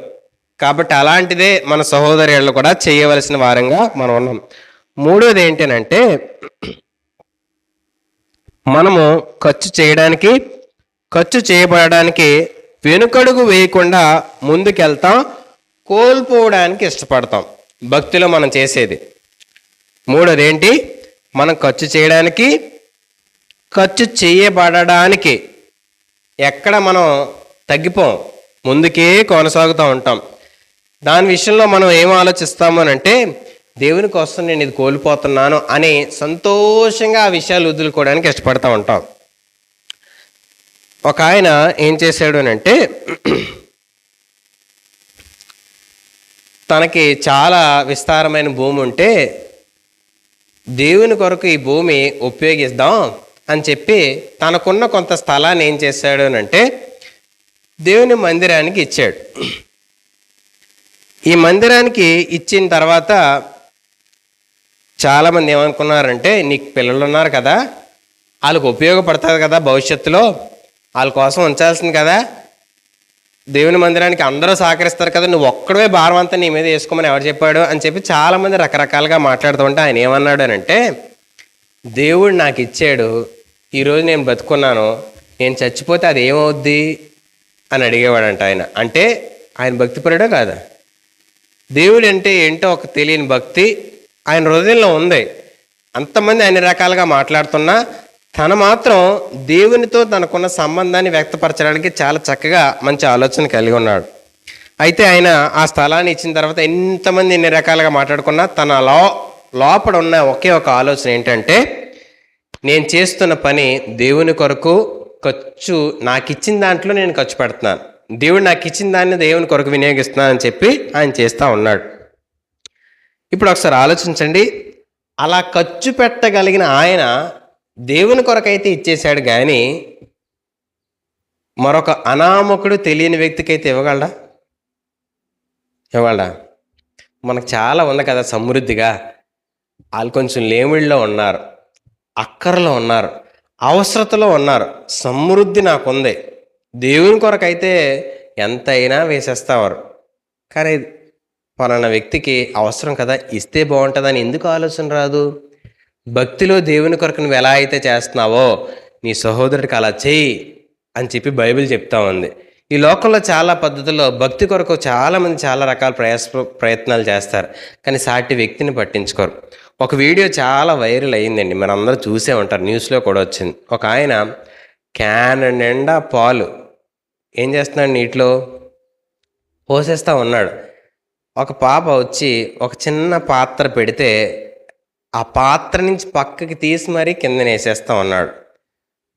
కాబట్టి అలాంటిదే మన సహోదరులు కూడా చేయవలసిన వారంగా మనం ఉన్నాం. మూడోది ఏంటంటే, మనము ఖర్చు చేయబడడానికి వెనుకడుగు వేయకుండా ముందుకెళ్తాం, కోల్పోవడానికి ఇష్టపడతాం. భక్తిలో మనం చేసేది మూడోది ఏంటి? మనం ఖర్చు చేయబడడానికి ఎక్కడ మనం తగ్గిపోం, ముందుకే కొనసాగుతూ ఉంటాం. దాని విషయంలో మనం ఏం ఆలోచిస్తాము అని అంటే, దేవుని కోసం నేను ఇది కోల్పోతున్నాను అని సంతోషంగా ఆ విషయాలు వదులుకోవడానికి ఇష్టపడతా ఉంటాం. ఒక ఆయన ఏం చేశాడు అని అంటే, తనకి చాలా విస్తారమైన భూమి ఉంటే దేవుని కొరకు ఈ భూమి ఉపయోగిద్దాం అని చెప్పి తనకున్న కొంత స్థలాన్ని ఏం చేశాడు అని అంటే దేవుని మందిరానికి ఇచ్చాడు. ఈ మందిరానికి ఇచ్చిన తర్వాత చాలామంది ఏమనుకున్నారంటే, నీకు పిల్లలు ఉన్నారు కదా, వాళ్ళకు ఉపయోగపడుతుంది కదా, భవిష్యత్తులో వాళ్ళ కోసం ఉంచాల్సింది కదా, దేవుని మందిరానికి అందరూ సహకరిస్తారు కదా, నువ్వు ఒక్కడే భారం అంతా నీ మీద వేసుకోమని ఎవరు చెప్పాడు అని చెప్పి చాలామంది రకరకాలుగా మాట్లాడుతూ ఉంటే ఆయన ఏమన్నాడు అని అంటే, దేవుడు నాకు ఇచ్చాడు, ఈరోజు నేను బతుకున్నాను, నేను చచ్చిపోతే అది ఏమవుద్ది అని అడిగేవాడంట ఆయన. అంటే ఆయన భక్తిపరుడే కాదా? దేవుడు అంటే ఏంటో ఒక తెలియని భక్తి ఆయన హృదయంలో ఉంది. అంతమంది అన్ని రకాలుగా మాట్లాడుతున్నా తను మాత్రం దేవునితో తనకున్న సంబంధాన్ని వ్యక్తపరచడానికి చాలా చక్కగా మంచి ఆలోచన కలిగి ఉన్నాడు. అయితే ఆయన ఆ స్థలాన్ని ఇచ్చిన తర్వాత ఎంతమంది ఎన్ని రకాలుగా మాట్లాడుకున్నా తన లోపల ఉన్న ఒకే ఒక ఆలోచన ఏంటంటే, నేను చేస్తున్న పని దేవుని కొరకు ఖర్చు, నాకు ఇచ్చిన దాంట్లో నేను ఖర్చు పెడుతున్నాను, దేవుడు నాకు ఇచ్చిన దాన్ని దేవుని కొరకు వినియోగిస్తున్నాను అని చెప్పి ఆయన చేస్తూ ఉన్నాడు. ఇప్పుడు ఒకసారి ఆలోచించండి, అలా ఖర్చు పెట్టగలిగిన ఆయన దేవుని కొరకైతే ఇచ్చేశాడు, కానీ మరొక అనామకుడు తెలియని వ్యక్తికి అయితే ఇవ్వగలడా? మనకు చాలా ఉంది కదా సమృద్ధిగా. వాళ్ళు కొంచెం లేమిళ్ళలో ఉన్నారు, అక్కరలో ఉన్నారు, అవసరతలో ఉన్నారు, సమృద్ధి నాకుంది, దేవుని కొరకైతే ఎంతైనా వేసేస్తావారు, కానీ పలానా వ్యక్తికి అవసరం కదా, ఇస్తే బాగుంటుందని ఎందుకు ఆలోచన రాదు? భక్తిలో దేవుని కొరకు నువ్వు ఎలా అయితే చేస్తున్నావో నీ సహోదరుడికి అలా చేయి అని చెప్పి బైబిల్ చెప్తా ఉంది. ఈ లోకంలో చాలా పద్ధతుల్లో భక్తి కొరకు చాలామంది చాలా రకాల ప్రయత్నాలు చేస్తారు, కానీ సాటి వ్యక్తిని పట్టించుకోరు. ఒక వీడియో చాలా వైరల్ అయ్యిందండి, మీరు అందరూ చూసే ఉంటారు, న్యూస్లో కూడా వచ్చింది. ఒక ఆయన క్యాన్ నిండా పాలు ఏం చేస్తున్నాడు, నీటిలో పోసేస్తూ ఉన్నాడు. ఒక పాప వచ్చి ఒక చిన్న పాత్ర పెడితే ఆ పాత్ర నుంచి పక్కకి తీసి మరీ కింద వేసేస్తూ ఉన్నాడు.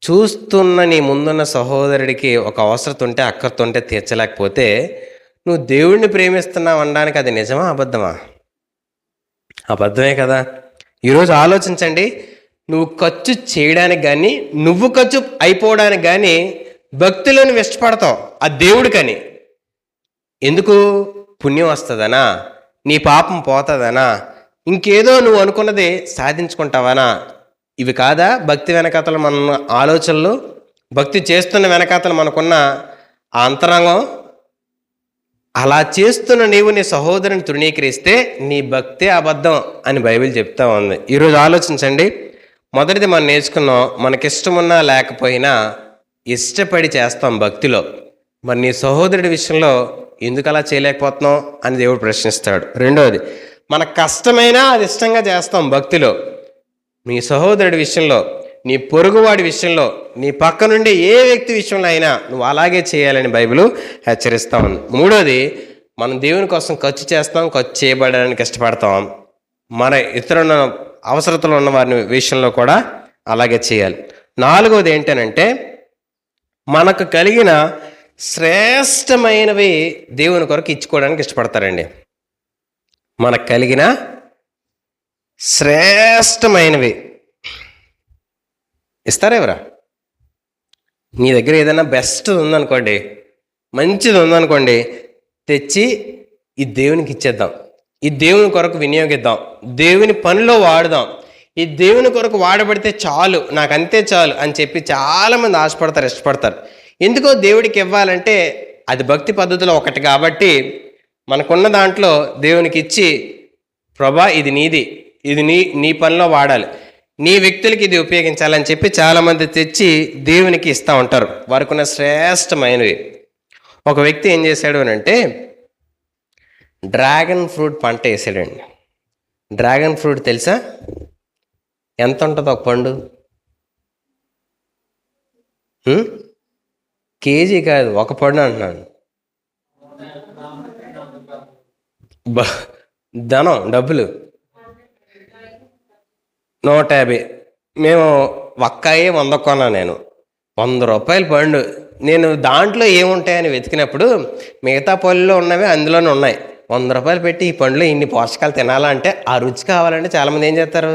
చూస్తున్న నీ ముందున్న సహోదరుడికి ఒక అవసరం ఉంటే అక్కర్తుంటే తీర్చలేకపోతే నువ్వు దేవుడిని ప్రేమిస్తున్నావు అనడానికి అది నిజమా అబద్ధమా? అబద్ధమే కదా. ఈరోజు ఆలోచించండి, నువ్వు ఖర్చు చేయడానికి కానీ నువ్వు ఖర్చు అయిపోవడానికి కానీ భక్తిలో నువ్వు ఇష్టపడతావు ఆ దేవుడికని. ఎందుకు? పుణ్యం వస్తుందనా, నీ పాపం పోతుందనా, ఇంకేదో నువ్వు అనుకున్నది సాధించుకుంటావనా? ఇవి కాదా భక్తి వెనకాతలు మన ఆలోచనలు? భక్తి చేస్తున్న వెనకాతలు మనకున్న ఆ అంతరంగం? అలా చేస్తున్న నీవు నీ సహోదరుని తృణీకరిస్తే నీ భక్తే అబద్ధం అని బైబిల్ చెప్తా ఉంది. ఈరోజు ఆలోచించండి, మొదటిది మనం నేర్చుకున్నాం, మనకిష్టమున్నా లేకపోయినా ఇష్టపడి చేస్తాం భక్తిలో. మరి నీ సహోదరుడి విషయంలో ఎందుకు అలా చేయలేకపోతున్నావు అని దేవుడు ప్రశ్నిస్తాడు. రెండవది, మనకు కష్టమైనా అది ఇష్టంగా చేస్తాం భక్తిలో. నీ సహోదరుడి విషయంలో, నీ పొరుగువాడి విషయంలో, నీ పక్క నుండి ఏ వ్యక్తి విషయంలో అయినా నువ్వు అలాగే చేయాలని బైబిల్ హెచ్చరిస్తూ ఉంది. మూడోది, మనం దేవుని కోసం ఖర్చు చేస్తాం, ఖర్చు చేయబడడానికి ఇష్టపడతాం. మన ఇతరుల అవసరతలు ఉన్న వారి విషయంలో కూడా అలాగే చేయాలి. నాలుగవది ఏంటనంటే, మనకు కలిగిన శ్రేష్టమైనవి దేవుని కొరకు ఇచ్చుకోవడానికి ఇష్టపడతారండి. మనకు కలిగిన శ్రేష్టమైనవి ఇస్తారా ఎవరా? నీ దగ్గర ఏదైనా బెస్ట్ ఉందనుకోండి, మంచిది ఉందనుకోండి, తెచ్చి ఈ దేవునికి ఇచ్చేద్దాం, ఈ దేవుని కొరకు వినియోగిద్దాం, దేవుని పనిలో వాడుదాం, ఈ దేవుని కొరకు వాడబడితే చాలు, నాకు అంతే చాలు అని చెప్పి చాలామంది ఆశపడతారు, ఇష్టపడతారు. ఎందుకో దేవుడికి ఇవ్వాలంటే అది భక్తి పద్ధతిలో ఒకటి కాబట్టి మనకున్న దాంట్లో దేవునికి ఇచ్చి, ప్రభా ఇది నీది, ఇది నీ పనిలో వాడాలి, నీ వ్యక్తులకి ఇది ఉపయోగించాలని చెప్పి చాలామంది తెచ్చి దేవునికి ఇస్తూ ఉంటారు వారికి ఉన్న శ్రేష్టమైనవి. ఒక వ్యక్తి ఏం చేశాడు అని అంటే డ్రాగన్ ఫ్రూట్ పంట వేసాడండి. డ్రాగన్ ఫ్రూట్ తెలుసా? ఎంత ఉంటుంది ఒక పండు? కేజీ కాదు, ఒక పండు అంటున్నాను. బ ధనం డబ్బులు 150. మేము ఒక్కాయే 100 కొన్నాను నేను. 100 రూపాయల పండు. నేను దాంట్లో ఏముంటాయని వెతికినప్పుడు మిగతా పళ్ళలో ఉన్నవి అందులోనే ఉన్నాయి. 100 రూపాయలు పెట్టి ఈ పండులో ఇన్ని పోషకాలు తినాలంటే ఆ రుచి కావాలంటే చాలామంది ఏం చేస్తారు,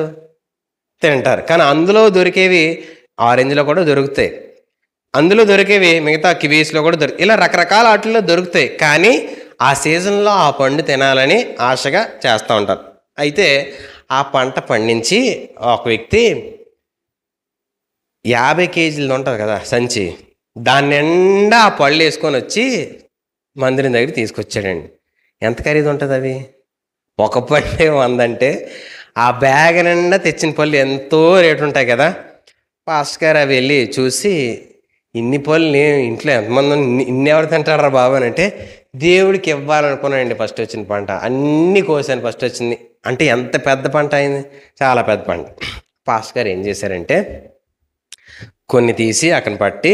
తింటారు. కానీ అందులో దొరికేవి ఆరెంజ్లో కూడా దొరుకుతాయి, అందులో దొరికేవి మిగతా కివీస్లో కూడా ఇలా రకరకాల వాటిల్లో దొరుకుతాయి. కానీ ఆ సీజన్లో ఆ పండు తినాలని ఆశగా చేస్తూ ఉంటారు. అయితే ఆ పంట పండించి ఒక వ్యక్తి 50 కేజీలు ఉంటుంది కదా సంచి, దాని నిండా ఆ పళ్ళు వేసుకొని వచ్చి మందిరం దగ్గర తీసుకొచ్చాడండి. ఎంత ఖరీదు ఉంటుంది అవి? ఒక పళ్ళే 100 అంటే ఆ బ్యాగ్ నిండా తెచ్చిన పళ్ళు ఎంతో రేటు ఉంటాయి కదా. పాస్టర్ గారు అవి వెళ్ళి చూసి, ఇన్ని పళ్ళు ఇంట్లో ఎంతమంది ఇన్ని ఎవరు తింటారా బాబు అని అంటే, దేవుడికి ఇవ్వాలనుకున్నానండి ఫస్ట్ వచ్చిన పంట, అన్నీ కోసాను ఫస్ట్ వచ్చింది అంటే. ఎంత పెద్ద పంట అయింది, చాలా పెద్ద పంట. పాస్టర్ గారు ఏం చేశారంటే కొన్ని తీసి అక్కడ పట్టి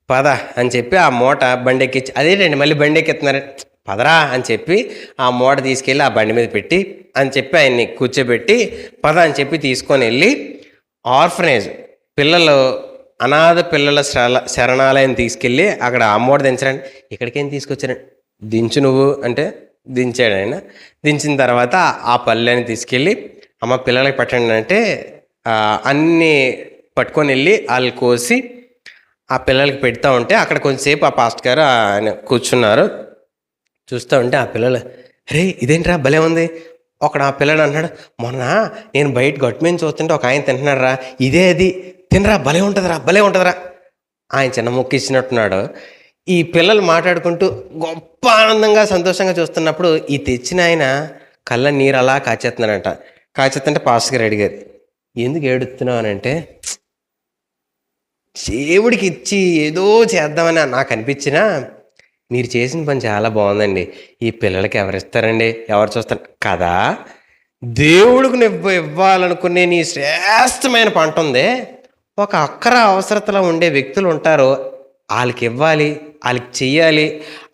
పద అని చెప్పి ఆ మూట బండి ఎక్కించి, అదేంటండి మళ్ళీ బండి ఎక్కిస్తున్నారు, పదరా అని చెప్పి ఆ మూట తీసుకెళ్ళి ఆ బండి మీద పెట్టి అని చెప్పి ఆయన్ని కూర్చోబెట్టి పద అని చెప్పి తీసుకొని వెళ్ళి ఆర్ఫనేజ్ పిల్లలు, అనాథ పిల్లల శరణాలయం తీసుకెళ్ళి అక్కడ ఆ మూట దించరండి. ఇక్కడికేం తీసుకొచ్చారండి, దించు నువ్వు అంటే దించాడు ఆయన. దించిన తర్వాత ఆ పళ్ళని తీసుకెళ్ళి అమ్మ పిల్లలకి పెట్టండి అంటే అన్నీ పట్టుకొని వెళ్ళి వాళ్ళు కోసి ఆ పిల్లలకి పెడతా ఉంటే అక్కడ కొంచెంసేపు ఆ పాస్టర్ గారు ఆయన కూర్చున్నారు. చూస్తూ ఉంటే ఆ పిల్లలు, రే ఇదేంట్రా భలే ఉంది. ఒకడు ఆ పిల్లడు అన్నాడు, మొన్న నేను బయట గట్టు మీద చూస్తుంటే ఒక ఆయన తింటున్నాడు రా, ఇదే అది తినరా భలే ఉంటుందిరా భలే ఉంటుందిరా. ఆయన చిన్న ముక్కు ఇచ్చినట్టున్నాడు. ఈ పిల్లలు మాట్లాడుకుంటూ గొప్ప ఆనందంగా సంతోషంగా చూస్తున్నప్పుడు ఈ తెచ్చిన ఆయన కళ్ళ నీరు అలా కాచేస్తున్నాడంట. కాచేస్తుంటే పాస్టర్ గారు అడిగారు, ఎందుకు ఏడుస్తున్నావు అని అంటే, దేవుడికి ఇచ్చి ఏదో చేద్దామని నాకు అనిపించినా మీరు చేసిన పని చాలా బాగుందండి, ఈ పిల్లలకి ఎవరిస్తారండి, ఎవరు చూస్తారు కదా, దేవుడికి నువ్వు ఇవ్వాలనుకునే నీ శ్రేష్టమైన పంట ఉంది, ఒక అక్కర అవసరతలో ఉండే వ్యక్తులు ఉంటారు, వాళ్ళకి ఇవ్వాలి, వాళ్ళకి చెయ్యాలి,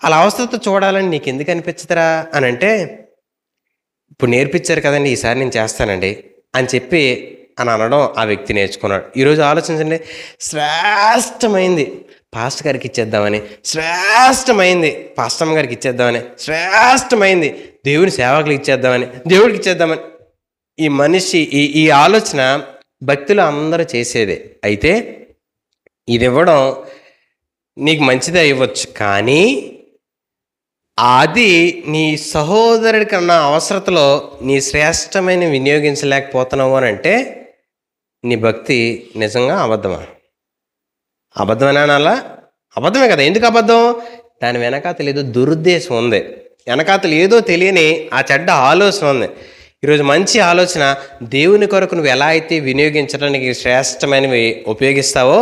వాళ్ళ అవసరత చూడాలని నీకు ఎందుకు అనిపించదురా అని అంటే, ఇప్పుడు నేర్పించారు కదండి ఈసారి నేను చేస్తానండి అని చెప్పి అని అనడం ఆ వ్యక్తి నేర్చుకున్నాడు. ఈరోజు ఆలోచించండి, శ్రేష్టమైంది పాస్టర్ గారికి ఇచ్చేద్దామని, శ్రేష్టమైంది పాస్టమ్మ గారికి ఇచ్చేద్దామని, శ్రేష్టమైంది దేవుని సేవకులకు ఇచ్చేద్దామని, దేవుడికి ఇచ్చేద్దామని ఈ మనిషి ఈ ఆలోచన భక్తులు అందరూ చేసేదే. అయితే ఇది ఇవ్వడం నీకు మంచిదే ఇవ్వచ్చు, కానీ అది నీ సహోదరుడి కన్నా అవసరతలో నీ శ్రేష్టమైన వినియోగించలేకపోతున్నావు అని అంటే నీ భక్తి నిజంగా అబద్ధమా? అబద్ధమేనా? అలా అబద్ధమే కదా. ఎందుకు అబద్ధం? దాని వెనకాతలు ఏదో దురుద్దేశం ఉంది, వెనకాతలు ఏదో తెలియని ఆ చెడ్డ ఆలోచన ఉంది. ఈరోజు మంచి ఆలోచన, దేవుని కొరకు నువ్వు ఎలా అయితే వినియోగించడానికి శ్రేష్టమైనవి ఉపయోగిస్తావో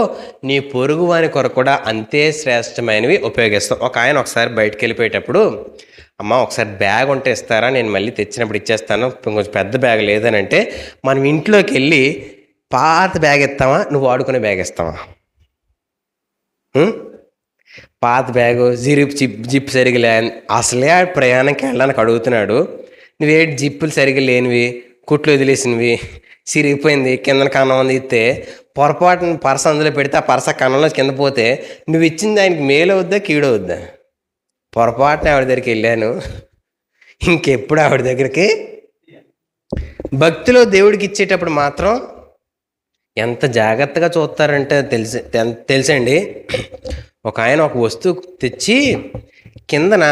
నీ పొరుగు వాని కొరకు కూడా అంతే శ్రేష్టమైనవి ఉపయోగిస్తావు. ఒక ఆయన ఒకసారి బయటకు వెళ్ళిపోయేటప్పుడు, అమ్మ ఒకసారి బ్యాగ్ ఉంటే ఇస్తారా, నేను మళ్ళీ తెచ్చినప్పుడు ఇచ్చేస్తాను, కొంచెం పెద్ద బ్యాగ్ లేదని అంటే, మనం ఇంట్లోకి వెళ్ళి పాత బ్యాగ్ ఇస్తావా, నువ్వు వాడుకునే బ్యాగ్ ఇస్తావా? పాత బ్యాగు జిప్ సరిగా లే, అసలే ప్రయాణంకి వెళ్ళడానికి అడుగుతున్నాడు, నువ్వేంటి జిప్పులు సరిగా లేనివి, కుట్లు వదిలేసినవి, సిరిగిపోయింది, కింద కన్నం ఉంది ఇస్తే పొరపాటున పరస అందులో పెడితే ఆ పరస కన్నంలో కింద పోతే నువ్వు ఇచ్చింది ఆయనకి మేలు అవుద్దా కీడవుద్దా? పొరపాటున ఆవిడ దగ్గరికి వెళ్ళాను, ఇంకెప్పుడు ఆవిడ దగ్గరికి. భక్తిలో దేవుడికి ఇచ్చేటప్పుడు మాత్రం ఎంత జాగ్రత్తగా చూస్తారంటే తెలుసండి. ఒక ఆయన ఒక వస్తువు తెచ్చి కిందన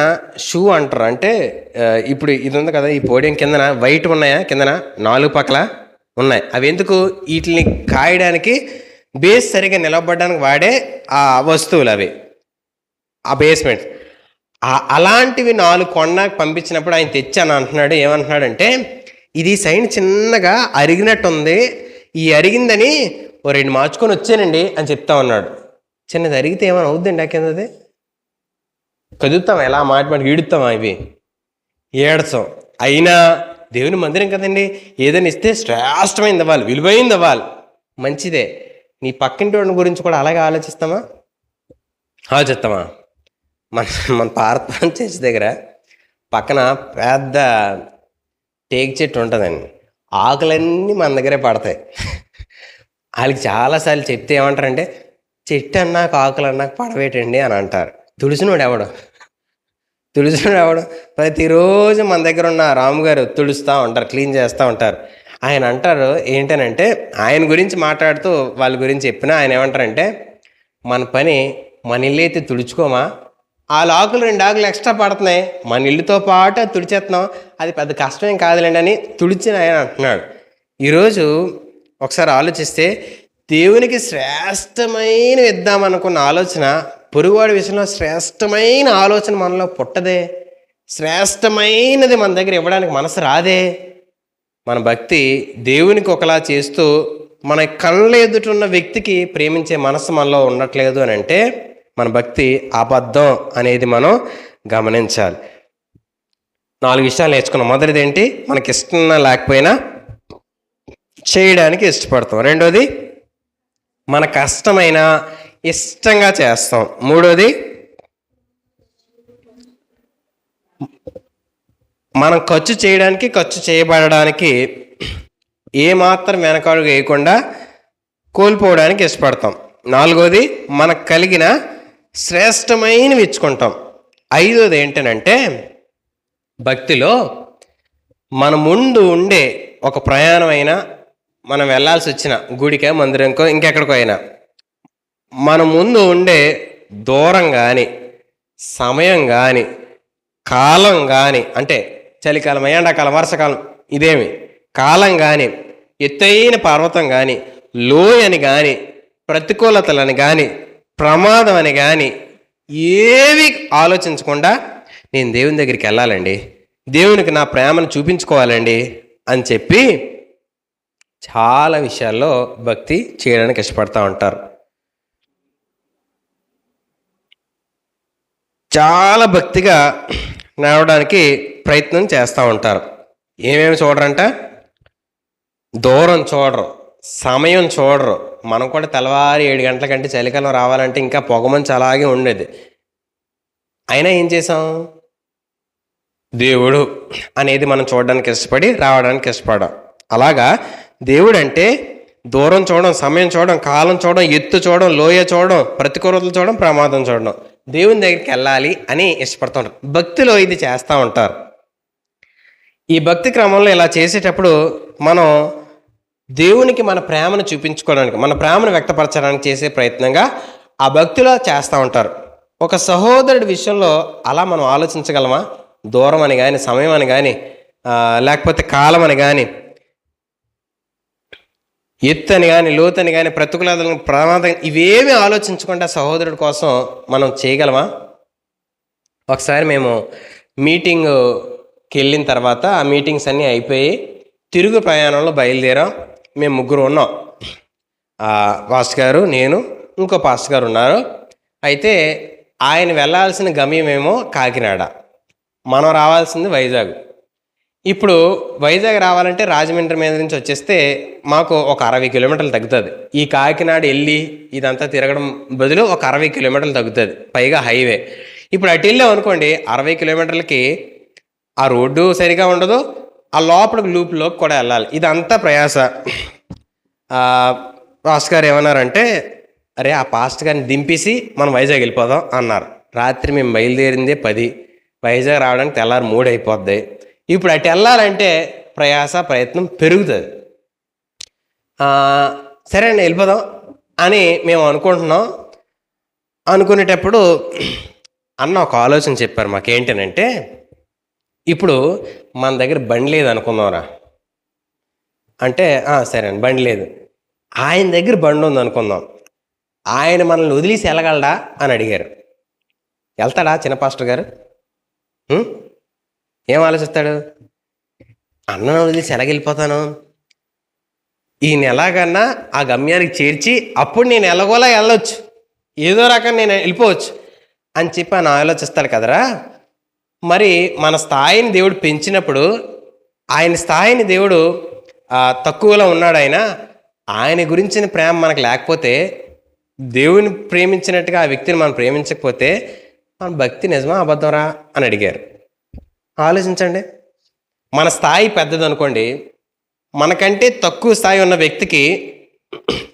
షూ అంటారు, అంటే ఇప్పుడు ఇది ఉంది కదా, ఈ పోడియం కిందన వైట్ ఉన్నాయా, కిందన 4 పక్కల ఉన్నాయి, అవి ఎందుకు? వీటిని కాయడానికి బేస్ సరిగా నిలబడడానికి వాడే ఆ వస్తువులు అవి, ఆ బేస్మెంట్. అలాంటివి 4 కొన్నాక పంపించినప్పుడు ఆయన తెచ్చాను అంటున్నాడు. ఏమంటున్నాడంటే, ఇది సైడ్ చిన్నగా అరిగినట్టు ఉంది, ఈ అరిగిందని 2 మార్చుకొని వచ్చానండి అని చెప్తా ఉన్నాడు. చిన్నది అరిగితే ఏమైనా అవుద్దండి ఆ కిందది? కదులుతాం, ఎలా మాట ఈడుతామా? ఇవి ఏడతాం. అయినా దేవుని మందిరం కదండి, ఏదైనా ఇస్తే శ్రేష్టమైనది అవ్వాలి, విలువైంది అవ్వాలి, మంచిదే. నీ పక్కింటి వాడి గురించి కూడా అలాగే ఆలోచిస్తామా? ఆలోచిస్తామా? మన పార్థన చర్చ్ దగ్గర పక్కన పెద్ద టేక్ చెట్టు ఉంటుందండి. ఆకులన్నీ మన దగ్గరే పడతాయి. వాళ్ళకి చాలాసార్లు చెప్తే ఏమంటారంటే, చెట్టు అన్నాక ఆకులు అన్నాక పడవేటండి అని అంటారు. తుడిసినోడు ఎవడు ప్రతిరోజు మన దగ్గర ఉన్న రాము గారు తుడుస్తూ ఉంటారు, క్లీన్ చేస్తూ ఉంటారు. ఆయన అంటారు ఏంటనంటే, ఆయన గురించి మాట్లాడుతూ వాళ్ళ గురించి చెప్పినా ఆయన ఏమంటారంటే, మన పని మన ఇల్లు అయితే తుడుచుకోమా, వాళ్ళ ఆకులు 2 ఆకులు ఎక్స్ట్రా పడుతున్నాయి, మన ఇల్లుతో పాటు అది తుడిచేస్తున్నాం, అది పెద్ద కష్టమేం కాదులేండి అని తుడిచిన ఆయన అంటున్నాడు. ఈరోజు ఒకసారి ఆలోచిస్తే, దేవునికి శ్రేష్టమైన ఇద్దామనుకున్న ఆలోచన పొరుగువాడి విషయంలో శ్రేష్టమైన ఆలోచన మనలో పుట్టదే. శ్రేష్టమైనది మన దగ్గర ఇవ్వడానికి మనసు రాదే. మన భక్తి దేవునికి ఒకలా చేస్తూ మన కళ్ళ ఎదుటున్న వ్యక్తికి ప్రేమించే మనసు మనలో ఉండట్లేదు అని అంటే మన భక్తి అబద్ధం అనేది మనం గమనించాలి. 4 విషయాలు నేర్చుకున్నాం. మొదటిది ఏంటి? మనకి ఇష్టం లేకపోయినా చేయడానికి ఇష్టపడతాం. రెండోది, మన కష్టమైన ఇష్టంగా చేస్తాం. మూడోది, మనం ఖర్చు చేయడానికి, ఖర్చు చేయబడడానికి ఏమాత్రం వెనకాడు వేయకుండా కోల్పోవడానికి ఇష్టపడతాం. నాలుగోది, మనకు కలిగిన శ్రేష్టమైనవి ఇచ్చుకుంటాం. ఐదోది ఏంటనంటే, భక్తిలో మన ముందు ఉండే ఒక ప్రయాణం అయినా, మనం వెళ్ళాల్సి వచ్చిన గుడికో మందిరంకో ఇంకెక్కడికో అయినా, మన ముందు ఉండే దూరం కానీ, సమయం కానీ, కాలం కానీ, అంటే చలికాలం, ఎండాకాలం, వర్షాకాలం, ఇదేమి కాలం కానీ, ఎత్తైన పర్వతం కానీ, లోయని కానీ, ప్రతికూలతలని కానీ, ప్రమాదం అని కానీ ఏవి ఆలోచించకుండా నేను దేవుని దగ్గరికి వెళ్ళాలండి, దేవునికి నా ప్రేమను చూపించుకోవాలండి అని చెప్పి చాలా విషయాల్లో భక్తి చేయడానికి ఇష్టపడతా ఉంటారు. చాలా భక్తిగా నడవడానికి ప్రయత్నం చేస్తూ ఉంటారు. ఏమేమి చూడరంట? దూరం చూడరు, సమయం చూడరు. మనం కూడా తెల్లవారి 7 గంటల కంటే చలికాలం రావాలంటే ఇంకా పొగమంచు అలాగే ఉండేది. అయినా ఏం చేసాం? దేవుడు అనేది మనం చూడడానికి ఇష్టపడి రావడానికి ఇష్టపడం. అలాగా దేవుడు అంటే దూరం చూడడం, సమయం చూడడం, కాలం చూడడం, ఎత్తు చూడడం, లోయ చూడడం, ప్రతికూలతలు చూడడం, ప్రమాదం చూడడం, దేవుని దగ్గరికి వెళ్ళాలి అని ఇష్టపడుతూ ఉంటారు. భక్తిలో ఇది చేస్తూ ఉంటారు. ఈ భక్తి క్రమంలో ఇలా చేసేటప్పుడు మనం దేవునికి మన ప్రేమను చూపించుకోవడానికి, మన ప్రేమను వ్యక్తపరచడానికి చేసే ప్రయత్నంగా ఆ భక్తిలో చేస్తూ ఉంటారు. ఒక సహోదరుడి విషయంలో అలా మనం ఆలోచించగలమా? దూరం అని కానీ, సమయం అని కానీ, లేకపోతే కాలం అని కానీ, ఎత్తు అని కానీ, లోతని కానీ, ప్రతికూలతలను, ప్రమాదం, ఇవేమీ ఆలోచించకుండా సహోదరుడి కోసం మనం చేయగలమా? ఒకసారి మేము మీటింగ్కి వెళ్ళిన తర్వాత ఆ మీటింగ్స్ అన్నీ అయిపోయి తిరుగు ప్రయాణంలో బయలుదేరాం. మేము 3 ఉన్నాం. పాస్టర్ గారు, నేను, ఇంకో పాస్టర్ గారు ఉన్నారు. అయితే ఆయన వెళ్ళాల్సిన గమ్యమేమో కాకినాడ, మనం రావాల్సింది వైజాగ్. ఇప్పుడు వైజాగ్ రావాలంటే రాజమండ్రి మీద నుంచి వచ్చేస్తే మాకు ఒక 60 కిలోమీటర్లు తగ్గుతుంది. ఈ కాకినాడ వెళ్ళి ఇదంతా తిరగడం బదులు ఒక 60 కిలోమీటర్లు తగ్గుతుంది, పైగా హైవే. ఇప్పుడు అటు వెళ్ళాం అనుకోండి, 60 కిలోమీటర్లకి ఆ రోడ్డు సరిగా ఉండదు, ఆ లోపల లూప్లోకి కూడా వెళ్ళాలి. ఇదంతా ప్రయాస. పాస్టర్ గారు ఏమన్నారంటే, అరే ఆ పాస్టర్ గారిని దింపేసి మనం వైజాగ్ వెళ్ళిపోదాం అన్నారు. రాత్రి మేము బయలుదేరిందే 10, వైజాగ్ రావడానికి తెల్లారి 3 అయిపోద్ది. ఇప్పుడు అటు వెళ్ళాలంటే ప్రయాస, ప్రయత్నం పెరుగుతుంది. సరే అండి వెళ్ళిపోదాం అని మేము అనుకుంటున్నాం. అనుకునేటప్పుడు అన్న ఒక ఆలోచన చెప్పారు మాకేంటనంటే, ఇప్పుడు మన దగ్గర బండి లేదు అనుకుందాంరా అంటే, సరే అండి బండి లేదు. ఆయన దగ్గర బండి ఉంది అనుకుందాం, ఆయన మనల్ని వదిలేసి వెళ్ళగలడా అని అడిగారు. వెళ్తాడా చిన్న పాస్టర్ గారు? ఏం ఆలోచిస్తాడు? అన్నను వదిలేసి ఎలాగెళ్ళిపోతాను, ఈయన ఎలాగన్నా ఆ గమ్యానికి చేర్చి అప్పుడు నేను ఎలాగోలా వెళ్ళొచ్చు, ఏదో రకంగా నేను వెళ్ళిపోవచ్చు అని చెప్పి ఆయన ఆలోచిస్తాడు కదరా. మరి మన స్థాయిని దేవుడు పెంచినప్పుడు, ఆయన స్థాయిని దేవుడు తక్కువలో ఉన్నాడు, ఆయన గురించిన ప్రేమ మనకు లేకపోతే, దేవుని ప్రేమించినట్టుగా ఆ వ్యక్తిని మనం ప్రేమించకపోతే మన భక్తి నిజమా అబద్ధంరా అని అడిగారు. ఆలోచించండి. మన స్థాయి పెద్దది అనుకోండి, మనకంటే తక్కువ స్థాయి ఉన్న వ్యక్తికి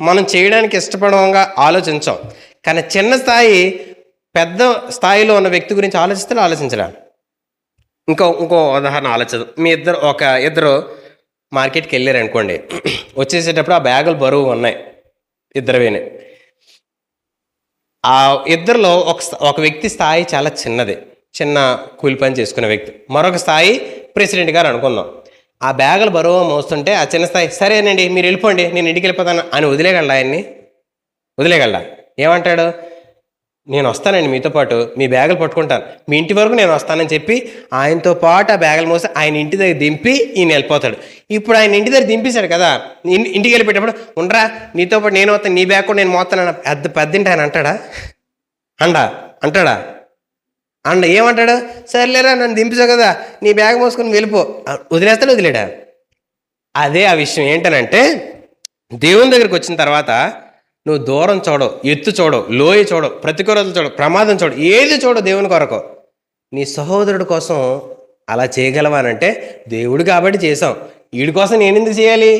మనం చేయడానికి ఇష్టపడంగా ఆలోచించాం. కానీ చిన్న స్థాయి పెద్ద స్థాయిలో ఉన్న వ్యక్తి గురించి ఆలోచించరా? ఇంకో ఉదాహరణ ఆలోచిద్దాం. మీ ఇద్దరు మార్కెట్కి వెళ్ళారు అనుకోండి. వచ్చేసేటప్పుడు ఆ బ్యాగులు బరువు ఉన్నాయి, ఇద్దరువేనే. ఆ ఇద్దరిలో ఒక వ్యక్తి స్థాయి చాలా చిన్నది, చిన్న కూలి పని చేసుకునే వ్యక్తి. మరొక స్థాయి ప్రెసిడెంట్ గారు అనుకుందాం. ఆ బ్యాగులు బరువు మోస్తుంటే ఆ చిన్న స్థాయి సరేనండి మీరు వెళ్ళిపోండి నేను ఇంటికి వెళ్ళిపోతాను అని వదిలేయగలడా? ఆయన్ని వదిలేయగలడా? ఏమంటాడు? నేను వస్తానండి మీతో పాటు, మీ బ్యాగులు పట్టుకుంటాను, మీ ఇంటి వరకు నేను వస్తానని చెప్పి ఆయనతో పాటు ఆ బ్యాగులు మోసి ఆయన ఇంటి దగ్గర దింపి ఈయన వెళ్ళిపోతాడు. ఇప్పుడు ఆయన ఇంటి దగ్గర దింపేశాడు కదా, ఇంటికి వెళ్ళిపోయేటప్పుడు ఉండరా నీతో పాటు నేను వస్తాను, నీ బ్యాగ్ కూడా నేను మోస్తాను పెద్దింటి ఆయన అంటాడా? ఏమంటాడు? సర్లేరా నన్ను దింపేశావు కదా, నీ బ్యాగ్ మోసుకొని వెళ్ళిపో. వదిలేడా? అదే ఆ విషయం. ఏంటనంటే దేవుని దగ్గరికి వచ్చిన తర్వాత నువ్వు దూరం చూడవు, ఎత్తు చూడవు, లోయ చూడవు, ప్రతికూలతలు చూడవు, ప్రమాదం చూడవు, ఏది చూడవు దేవుని కొరకు. నీ సహోదరుడి కోసం అలా చేయగలవానంటే దేవుడు కాబట్టి చేసాం, వీడి కోసం నేను ఎందుకు చేయాలి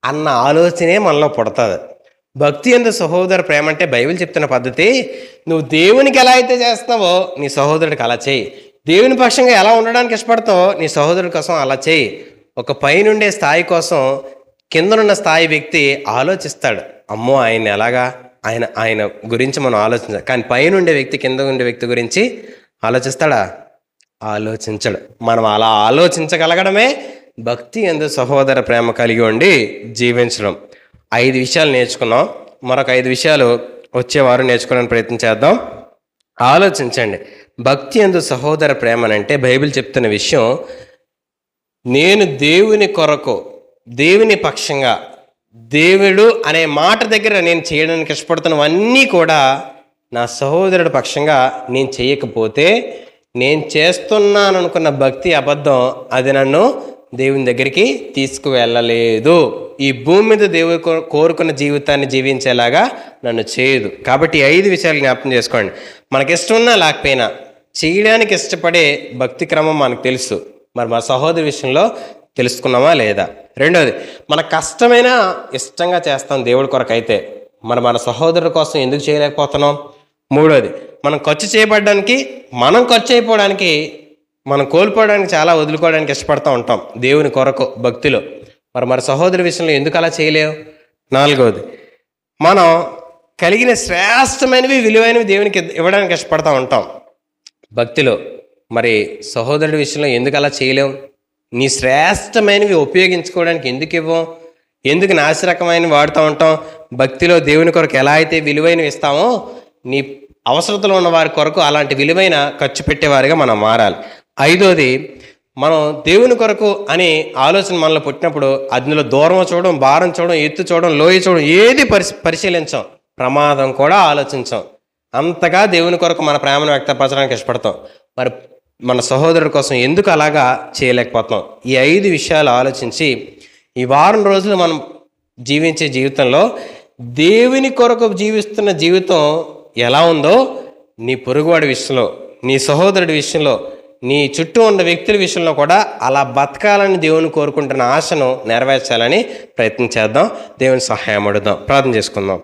అన్న ఆలోచనే మనలో పుడతాది. భక్తి యందు సహోదర ప్రేమ అంటే బైబిల్ చెప్తున్న పద్ధతి, నువ్వు దేవునికి ఎలా అయితే చేస్తావో నీ సహోదరుడికి అలా చేయి. దేవుని పక్షంగా ఎలా ఉండడానికి ఇష్టపడతావో నీ సహోదరుడి కోసం అలా చేయి. ఒక పైనుండే స్థాయి కోసం కిందనున్న స్థాయి వ్యక్తి ఆలోచిస్తాడు, అమ్మో ఆయన ఎలాగా, ఆయన గురించి మనం ఆలోచించాలి. కానీ పైన ఉండే వ్యక్తి కింద ఉండే వ్యక్తి గురించి ఆలోచిస్తాడా? ఆలోచించడు. మనం అలా ఆలోచించగలగడమే భక్తి యందు సహోదర ప్రేమ కలిగి ఉండి జీవించడం. 5 విషయాలు నేర్చుకున్నాం. మరొక 5 విషయాలు వచ్చేవారు నేర్చుకోవడానికి ప్రయత్నం చేద్దాం. ఆలోచించండి. భక్తి యందు సహోదర ప్రేమనంటే బైబిల్ చెప్తున్న విషయం, నేను దేవుని కొరకు, దేవుని పక్షంగా, దేవుడు అనే మాట దగ్గర నేను చేయడానికి ఇష్టపడుతున్నవన్నీ కూడా నా సహోదరుడి పక్షంగా నేను చేయకపోతే నేను చేస్తున్నాను అనుకున్న భక్తి అబద్ధం, అది నన్ను దేవుని దగ్గరికి తీసుకువెళ్ళలేదు. ఈ భూమి మీద దేవుడు కోరుకున్న జీవితాన్ని జీవించేలాగా నన్ను చేయదు. కాబట్టి 5 విషయాలు జ్ఞాపకం చేసుకోండి. మనకిష్టం ఉన్నా లేకపోయినా చేయడానికి ఇష్టపడే భక్తి క్రమం మనకు తెలుసు. మరి మా సహోదరి విషయంలో తెలుసుకున్నామా లేదా? రెండోది, మన కష్టమైనా ఇష్టంగా చేస్తాం దేవుడి కొరకు అయితే, మరి మన సహోదరుల కోసం ఎందుకు చేయలేకపోతున్నాం? మూడోది, మనం ఖర్చు చేయబడడానికి, మనం ఖర్చు అయిపోవడానికి, మనం కోల్పోవడానికి, చాలా వదులుకోవడానికి ఇష్టపడుతూ ఉంటాం దేవుని కొరకు భక్తిలో. మరి సహోదరి విషయంలో ఎందుకు అలా చేయలేవు? నాలుగోది, మనం కలిగిన శ్రేష్టమైనవి, విలువైనవి దేవునికి ఇవ్వడానికి ఇష్టపడుతూ ఉంటాం భక్తిలో. మరి సహోదరుడి విషయంలో ఎందుకు అలా చేయలేవు? నీ శ్రేష్టమైనవి ఉపయోగించుకోవడానికి ఎందుకు ఇవ్వం? ఎందుకు నాసిరకమైనవి వాడుతూ ఉంటాం? భక్తిలో దేవుని కొరకు ఎలా అయితే విలువైనవి ఇస్తామో నీ అవసరతలో ఉన్న వారి కొరకు అలాంటి విలువైన ఖర్చు పెట్టేవారిగా మనం మారాలి. ఐదోది, మనం దేవుని కొరకు అని ఆలోచన మనలో పుట్టినప్పుడు అందులో దూరం చూడడం, భారం చూడడం, ఎత్తు చూడడం, లోయ చూడడం, ఏది పరిశీలించాం, ప్రమాదం కూడా ఆలోచించాం. అంతగా దేవుని కొరకు మన ప్రేమను వ్యక్తపరచడానికి ఇష్టపడతాం. మరి మన సహోదరుడి కోసం ఎందుకు అలాగా చేయలేకపోతాం? ఈ 5 విషయాలు ఆలోచించి ఈ వారం రోజులు మనం జీవించే జీవితంలో దేవుని కొరకు జీవిస్తున్న జీవితం ఎలా ఉందో నీ పొరుగువాడి విషయంలో, నీ సహోదరుడి విషయంలో, నీ చుట్టూ ఉన్న వ్యక్తుల విషయంలో కూడా అలా బతకాలని దేవుని కోరుకుంటున్న ఆశను నెరవేర్చాలని ప్రయత్నం చేద్దాం. దేవుని సహాయం అడుగుదాం. ప్రార్థన చేసుకుందాం.